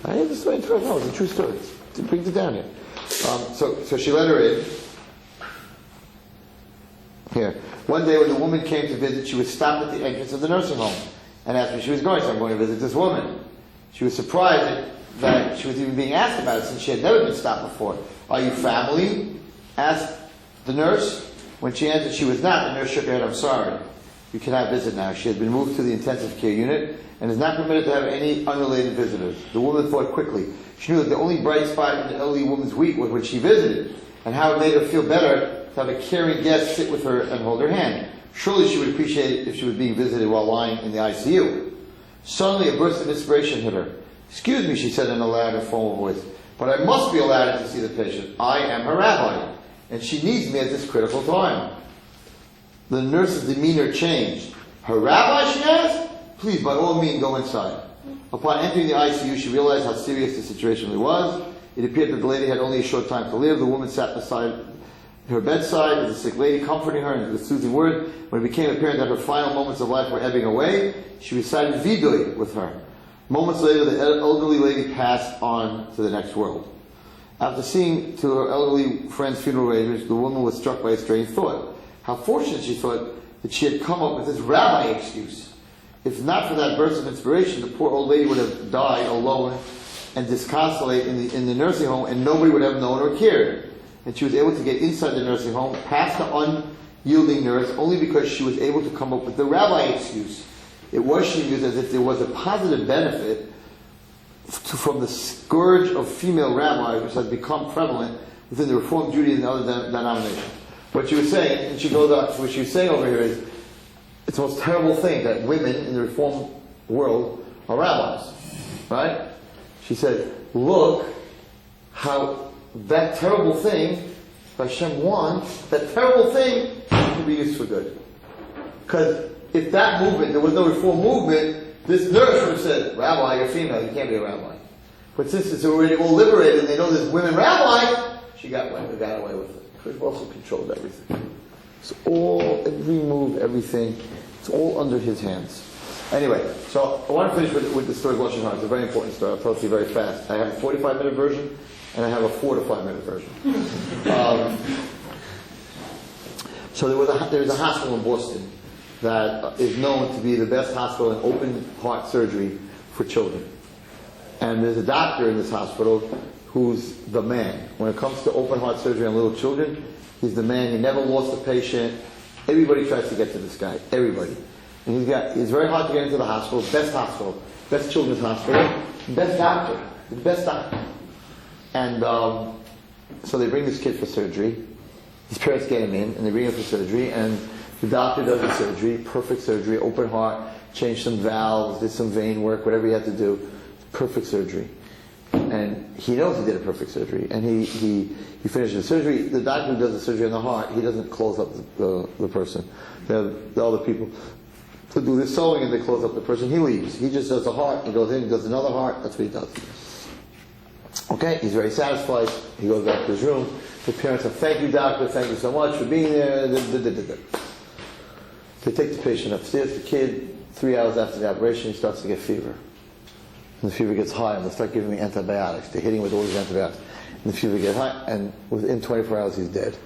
[SPEAKER 2] I have this story in Torah. No, it's a true story. It brings it down here. So she let her in. Here. One day when the woman came to visit, she was stopped at the entrance of the nursing home and asked where she was going. So, "I'm going to visit this woman." She was surprised that she was even being asked about it since she had never been stopped before. "Are you family?" asked the nurse. When she answered she was not, the nurse shook her head. "I'm sorry. You cannot visit now." She has been moved to the intensive care unit and is not permitted to have any unrelated visitors. The woman thought quickly. She knew that the only bright spot in the elderly woman's week was when she visited, and how it made her feel better to have a caring guest sit with her and hold her hand. Surely she would appreciate it if she was being visited while lying in the ICU. Suddenly a burst of inspiration hit her. "Excuse me," she said in a loud and formal voice, "but I must be allowed to see the patient. I am her rabbi, and she needs me at this critical time." The nurse's demeanor changed. "Her rabbi?" she asked. "Please, by all means, go inside." Upon entering the ICU, she realized how serious the situation really was. It appeared that the lady had only a short time to live. The woman sat beside her bedside with the sick lady, comforting her and with soothing words. When it became apparent that her final moments of life were ebbing away, she recited vidui with her. Moments later, the elderly lady passed on to the next world. After seeing to her elderly friend's funeral arrangements, the woman was struck by a strange thought. How fortunate, she thought, that she had come up with this rabbi excuse. If not for that burst of inspiration, the poor old lady would have died alone and disconsolate in the nursing home, and nobody would have known or cared. And she was able to get inside the nursing home, past the unyielding nurse, only because she was able to come up with the rabbi excuse. It was, she knew, as if there was a positive benefit from the scourge of female rabbis, which has become prevalent within the Reformed Judaism and other denominations. What she was saying, and she goes on, what she was saying over here is, it's the most terrible thing that women in the Reformed world are rabbis. Right? She said, look how that terrible thing, Hashem wants, that terrible thing can be used for good. Because if that movement, there was no Reform movement, this nurse would have said, "Rabbi, you're female, you can't be a rabbi." But since it's already all liberated and they know there's women rabbi, she got away with it. Because also controlled everything. It's all, every move, everything, it's all under his hands. Anyway, so I want to finish with the story of Lashon Hara. It's a very important story. I'll tell it to you very fast. I have a 45-minute version, and I have a 4 to 5 minute version. So there's a hospital in Boston that is known to be the best hospital in open heart surgery for children. And there's a doctor in this hospital who's the man. When it comes to open heart surgery on little children, he's the man. He never lost a patient. Everybody tries to get to this guy. Everybody. And it's very hard to get into the hospital, best children's hospital, best doctor, the best doctor. And so they bring this kid for surgery. His parents get him in, and they bring him for surgery, and the doctor does the surgery, perfect surgery, open heart, changed some valves, did some vein work, whatever he had to do, perfect surgery. And he knows he did a perfect surgery, and he finishes the surgery. The doctor who does the surgery on the heart, he doesn't close up the person. The other people to do the sewing, and they close up the person. He leaves. He just does the heart. He goes in, he does another heart. That's what he does. Okay, he's very satisfied. He goes back to his room. The parents say, "Thank you, doctor. Thank you so much for being there." They take the patient upstairs. The kid, 3 hours after the operation, he starts to get fever. And the fever gets high, and they start giving him antibiotics. They're hitting him with all these antibiotics. And the fever gets high, and within 24 hours, he's dead.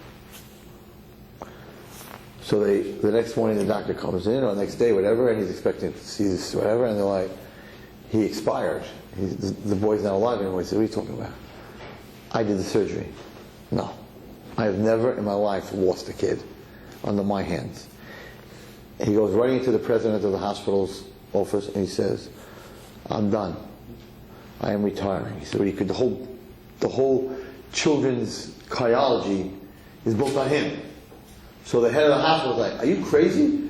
[SPEAKER 2] So the next morning, the doctor comes in, or the next day, whatever, and he's expecting to see this, whatever, and they're like, he expired. The boy's not alive anymore. He said, what are you talking about? I did the surgery. No. I have never in my life lost a kid under my hands. He goes right into the president of the hospital's office, and he says, I'm done. I am retiring. He said, well, the whole children's cardiology is built on him. So the head of the hospital was like, are you crazy?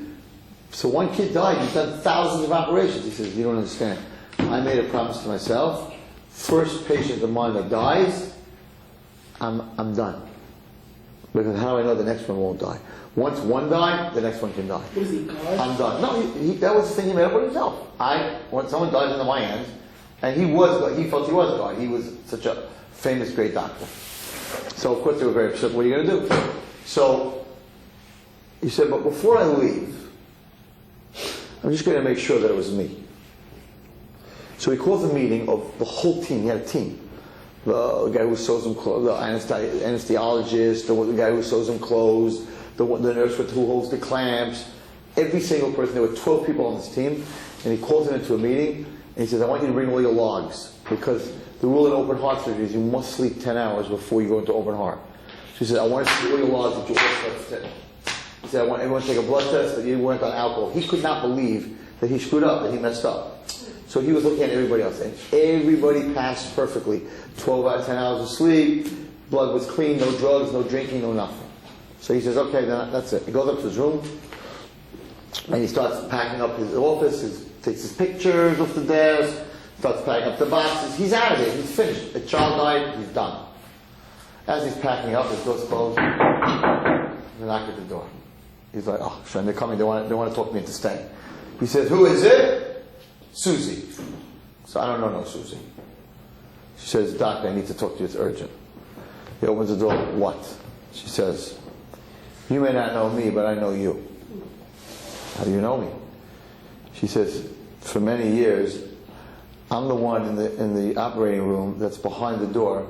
[SPEAKER 2] So one kid died, you've done thousands of operations. He says, you don't understand. I made a promise to myself, first patient of mine that dies, I'm done. Because how do I know the next one won't die? Once one died, the next one can die.
[SPEAKER 7] What is he, God?
[SPEAKER 2] I'm done. No, that was the thing he made up with himself. When someone dies under my hands, and he felt he was God. He was such a famous, great doctor. So of course they were very upset. What are you going to do? So he said, but before I leave, I'm just going to make sure that it was me. So he calls a meeting of the whole team. He had a team. The guy who sews him clothes, the anesthesiologist, the guy who sews him clothes, the nurse who holds the clamps, every single person. There were 12 people on this team, and he calls them into a meeting, and he says, I want you to bring all your logs, because the rule in open heart surgery is you must sleep 10 hours before you go into open heart. So he said, I want to see all your logs that you all tested. He said, I want everyone to take a blood test, that you weren't on alcohol. He could not believe that he screwed up, that he messed up. So he was looking at everybody else, and everybody passed perfectly. 12 out of 10 hours of sleep, blood was clean, no drugs, no drinking, no nothing. So he says, okay, then that's it. He goes up to his room, and he starts packing up his office, takes his pictures off the desk, starts packing up the boxes. He's out of it, he's finished. The child died, he's done. As he's packing up, his door's closed, they knock at the door. He's like, oh, they're coming, they want to talk me into staying. He says, who is it? Susie. So I don't know Susie. She says, doctor, I need to talk to you, it's urgent. He opens the door, what? She says, you may not know me, but I know you. How do you know me? She says, for many years, I'm the one in the operating room that's behind the door.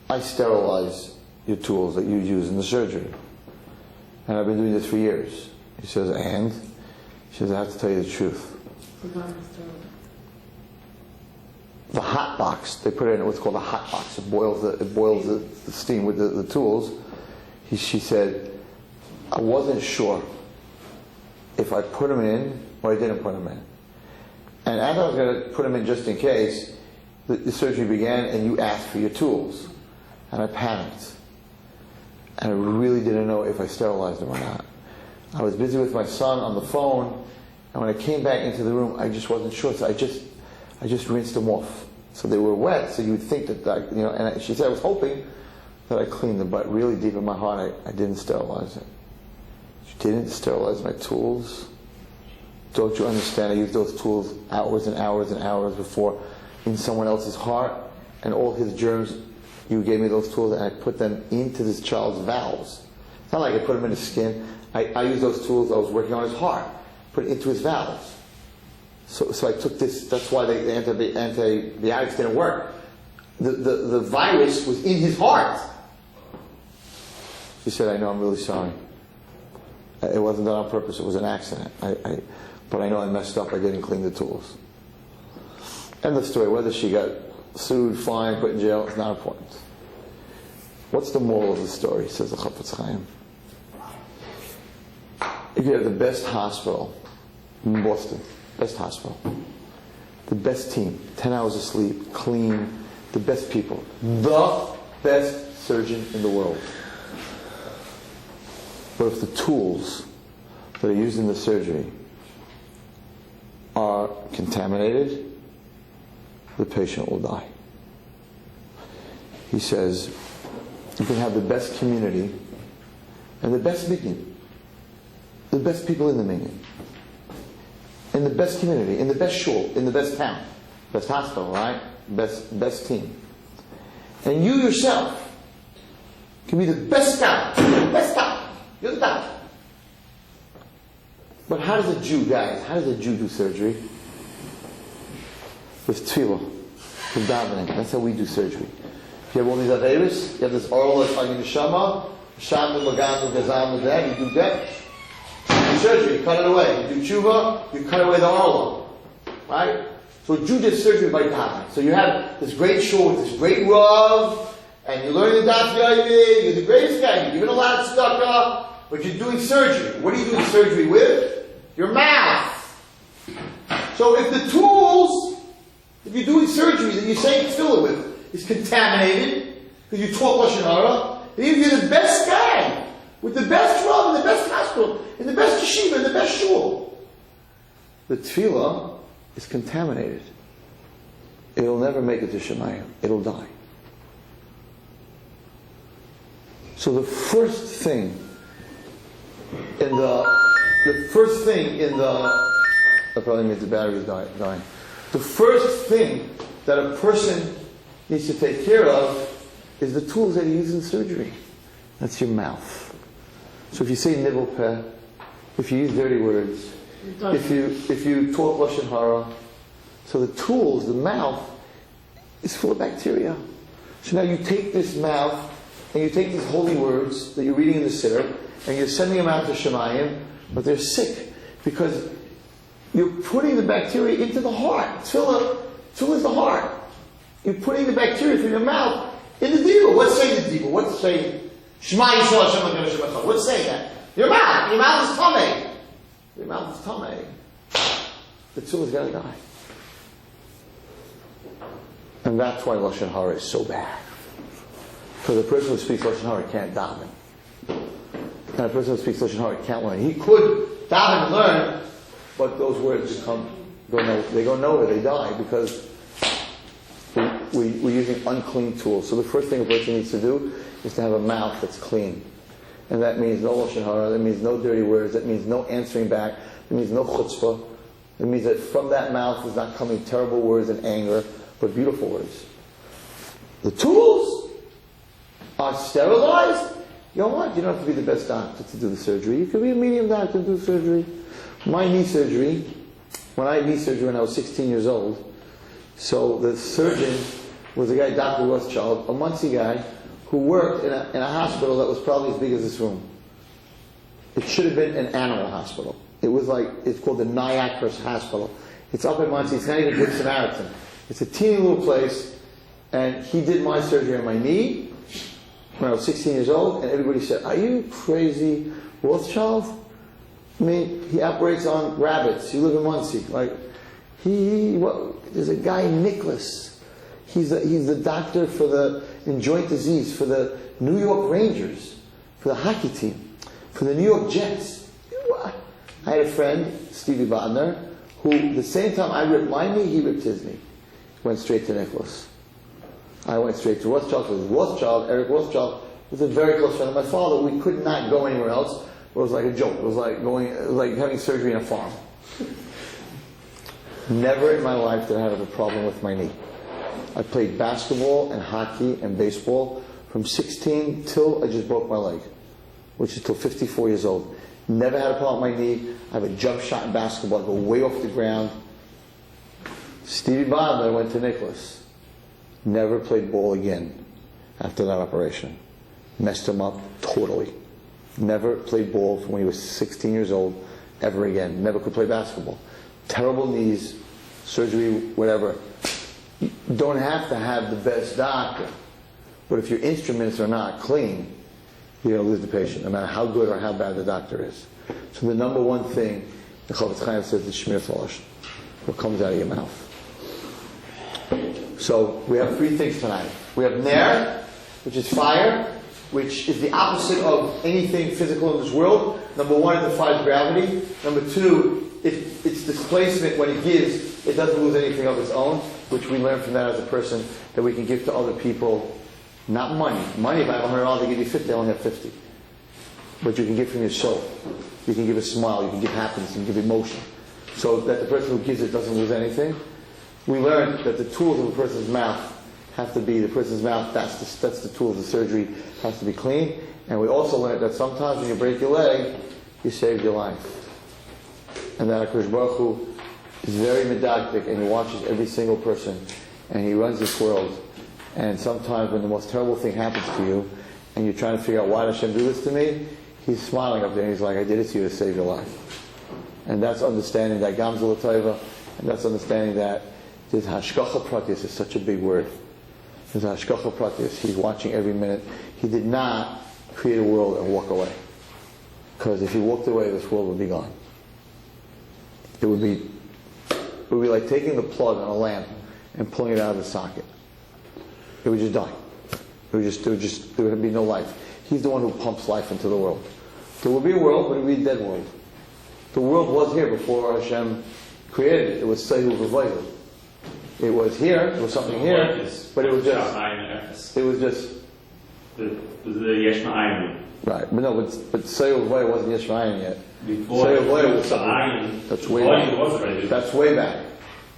[SPEAKER 2] I sterilize your tools that you use in the surgery. And I've been doing this for years. He says, and? She says, I have to tell you the truth. The hot box, they put it in what's called a hot box. It boils the steam with the tools. She said, I wasn't sure if I put them in or I didn't put them in. And as I was going to put them in just in case, the surgery began and you asked for your tools. And I panicked. And I really didn't know if I sterilized them or not. I was busy with my son on the phone, and when I came back into the room, I just wasn't sure. So I just rinsed them off. So they were wet, so you would think that, she said I was hoping that I cleaned them, but really deep in my heart, I didn't sterilize it. She didn't sterilize my tools. Don't you understand? I used those tools hours and hours and hours before in someone else's heart, and all his germs, you gave me those tools, and I put them into this child's valves. It's not like I put them in his skin. I used those tools, I was working on his heart, put it into his valves. So I took this, that's why the antibiotics didn't work. The virus was in his heart. She said, I know, I'm really sorry. It wasn't done on purpose, it was an accident. But I know I messed up, I didn't clean the tools. End of story. Whether she got sued, fined, put in jail, it's not important. What's the moral of the story, says the Chafetz Chaim? If you have the best hospital in Boston, best hospital, the best team, 10 hours of sleep, clean, the best people, the best surgeon in the world. But if the tools that are used in the surgery are contaminated, the patient will die. He says, you can have the best community and the best minyan, the best people in the minyan, in the best community, in the best shul, in the best town, best hospital, right? Best team. And you yourself can be the best guy, best guy. You're the guy. But how does a Jew, guys, how does a Jew do surgery? With tefillah, with davening. That's how we do surgery. You have all these averis, you have this oral on your neshama, shamu, maganu, gazam, you do that. You do surgery, you cut it away. You do tshuva, you cut away the oral. Right? So a Jew does surgery by davening. So you have this great shul with this great rav, and you learn the daf yomi, you're the greatest guy, you're giving a lot of tzedakah, but you're doing surgery. What are you doing surgery with? Your mouth. So if the tools, if you're doing surgery that you're saying tefillah with, is contaminated, because you talk Lashon Hara, even if you're the best guy, with the best rav, in the best hospital, in the best yeshiva, in the best shul, the tefillah is contaminated. It'll never make it to Shemayim. It'll die. So the first thing in that probably means the battery is dying. The first thing that a person needs to take care of is the tools that he uses in surgery. That's your mouth. So if you say nibble peh, if you use dirty words, if you talk Lashon Hara, so the tools, the mouth, is full of bacteria. So now you take this mouth and you take these holy words that you're reading in the Siddur and you're sending them out to Shemayim, but they're sick because you're putting the bacteria into the heart. Tefillah is the heart. You're putting the bacteria from your mouth in the diva. What's saying the diva? What's saying Shema Yisrael Hashem Elokeinu Hashem Echad? What's saying that? Your mouth. Your mouth is tamei. Your mouth is tamei. The tefillah's got to die. And that's why Lashon Hara is so bad. Because a person who speaks Lashon Hara can't daven. And a person who speaks Lashon Hara can't learn. He could daven and learn, but those words they go nowhere, they die, because we're using unclean tools. So the first thing a person needs to do is to have a mouth that's clean. And that means no Lashon Hara, that means no dirty words, that means no answering back, that means no chutzpah. It means that from that mouth is not coming terrible words and anger, but beautiful words. The tools are sterilized. You know what? You don't have to be the best doctor to do the surgery. You can be a medium doctor to do surgery. My knee surgery, when I had knee surgery when I was 16 years old, so the surgeon was a guy, Dr. Rothschild, a Muncie guy, who worked in a hospital that was probably as big as this room. It should have been an animal hospital. It's called the Niagara Hospital. It's up in Muncie. It's not even Good Samaritan. It's a teeny little place, and he did my surgery on my knee when I was 16 years old, and everybody said, "Are you crazy, Rothschild? I mean, he operates on rabbits. You live in Muncie. There's a guy, Nicholas. He's the doctor in joint disease for the New York Rangers, for the hockey team, for the New York Jets." I had a friend, Stevie Bodner, who the same time I ripped my knee, he ripped his knee. Went straight to Nicholas. I went straight to Rothschild, because Eric Rothschild, was a very close friend of my father. We could not go anywhere else. It was like a joke. It was like having surgery in a farm. Never in my life did I have a problem with my knee. I played basketball and hockey and baseball from 16 till I just broke my leg, which is till 54 years old. Never had a problem with my knee. I have a jump shot in basketball. I go way off the ground. Stevie Bodner went to Nicholas. Never played ball again after that operation. Messed him up totally. Never played ball from when he was 16 years old ever again. Never could play basketball. Terrible knees, surgery, whatever. You don't have to have the best doctor. But if your instruments are not clean, you're going to lose the patient, no matter how good or how bad the doctor is. So the number one thing, the Chofetz Chaim says, is Shmir Falash. What comes out of your mouth. So we have three things tonight. We have Ner, which is fire, which is the opposite of anything physical in this world. Number one, it defies gravity. Number two, its displacement, when it gives, it doesn't lose anything of its own, which we learn from that as a person, that we can give to other people. Not money. Money, if I have $100, they give you 50, I only have 50. But you can give from your soul. You can give a smile, you can give happiness, you can give emotion. So that the person who gives it doesn't lose anything. We learned that the tools of a person's mouth have to be, the person's mouth, that's the tool of the surgery, has to be clean. And we also learned that sometimes when you break your leg, you saved your life. and that HaKadosh Baruch Hu is very medactic, and he watches every single person, and he runs this world. And sometimes when the most terrible thing happens to you, and you're trying to figure out why did Hashem do this to me, he's smiling up there, and he's like, I did it to you to save your life. And that's understanding that Gamzel Tova, and that's understanding that this Hashgacha Pratis is such a big word. This Hashgacha Pratis, he's watching every minute. He did not create a world and walk away. Because if he walked away, this world would be gone. It would be like taking the plug on a lamp and pulling it out of the socket. It would just die. There would be no life. He's the one who pumps life into the world. There will be a world, but it will be a dead world. The world was here before Hashem created it. It was Sehu V'Vaylu. It was here, there was something here, but it was just... It was just...
[SPEAKER 5] The Yesh Ma'ayin.
[SPEAKER 2] Right, but no, but Sehu V'Vaylu wasn't Yesh Ma'ayin yet.
[SPEAKER 5] Before
[SPEAKER 2] Sehu V'Vaylu was
[SPEAKER 5] something.
[SPEAKER 2] That's way back. That's way back.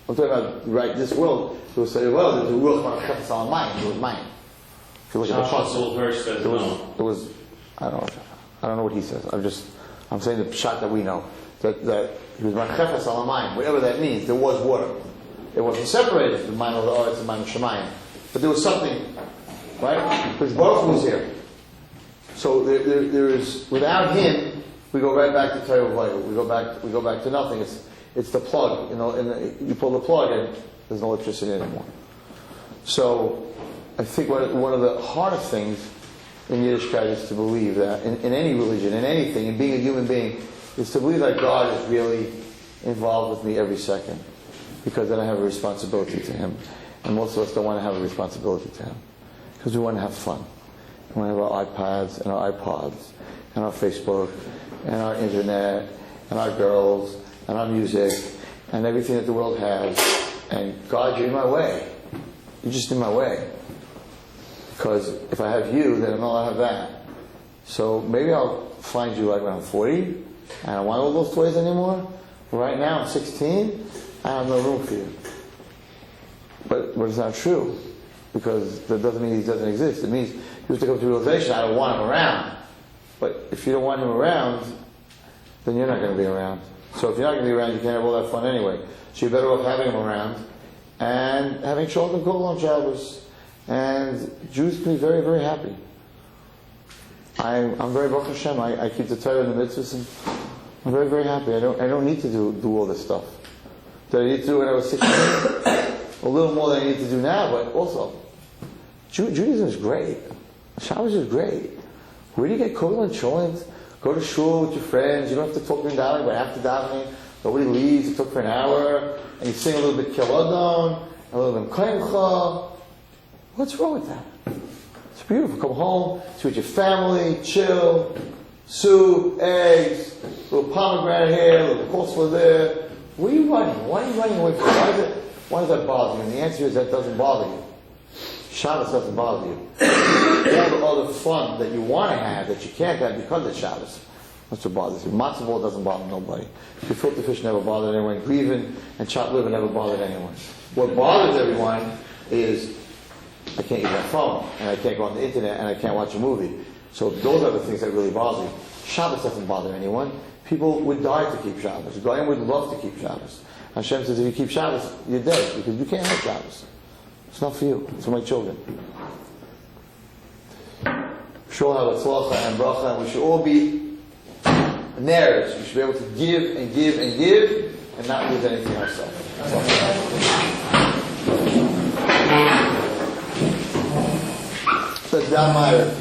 [SPEAKER 2] I'm talking about, right, this world, there was Sehu V'Vaylu, there was a Ruach Ma'achefes al Mayim, it was mine. If you look at the Pasuk, it was, I don't know what he says. I'm saying the shot that we know. That he was Ma'achefes al Mayim, whatever that means, there was water. It wasn't separated, the Ma'im of the Aretz and the Ma'im of Shemayim. But there was something, right? Because Baruch was here. So there is, without him, we go right back to Torah V'Vaylu. We go back to nothing. It's the plug, and you pull the plug and there's no electricity anymore. So, I think one of the hardest things in Yiddishkeit is to believe that in any religion, in anything, in being a human being, is to believe that God is really involved with me every second. Because then I have a responsibility to Him. And most of us don't want to have a responsibility to Him. Because we want to have fun. We want to have our iPads and our iPods and our Facebook and our internet and our girls and our music and everything that the world has. And God, you're in my way. You're just in my way. Because if I have you, then I'm not allowed to have that. So maybe I'll find you like when I'm 40. And I don't want all those toys anymore. Right now I'm 16. I have no room for you. But it's not true. Because that doesn't mean he doesn't exist. It means you have to come to the realization, I don't want him around. But if you don't want him around, then you're not going to be around. So if you're not going to be around, you can't have all that fun anyway. So you're better off having him around and having Shalom Kol on Shabbos. And Jews can be very, very happy. I'm very Baruch Hashem. I keep the Torah and the mitzvahs, and I'm very, very happy. I don't need to do all this stuff that I need to do when I was 16. A little more than I need to do now, but also Judaism is great. Shabbos is great. Where do you get Kol and Shalom? Go to shul with your friends. You don't have to talk during davening, but after davening, nobody leaves. You talk for an hour, and you sing a little bit Kilodon, a little bit Kaimcha. What's wrong with that? It's beautiful. Come home, sit with your family, chill, soup, eggs, a little pomegranate here, a little coleslaw there. Where are you running? Why are you running away from it? Why does that bother you? And the answer is that doesn't bother you. Shabbos doesn't bother you. All the other fun that you want to have that you can't have because of Shabbos, that's what bothers you. Matzo ball doesn't bother nobody. Gefilte fish never bothered anyone. Grievin and chopped liver never bothered anyone. What bothers everyone is I can't use my phone, and I can't go on the internet, and I can't watch a movie. So those are the things that really bother you. Shabbos doesn't bother anyone. People would die to keep Shabbos. Goyim would love to keep Shabbos. Hashem says if you keep Shabbos, you're dead, because you can't have Shabbos. It's not for you. It's for my children. Shul HaVatzlacha and Bracha, and we should all be narratives. We should be able to give and give and give, and not lose anything ourselves. That's Don Meyer.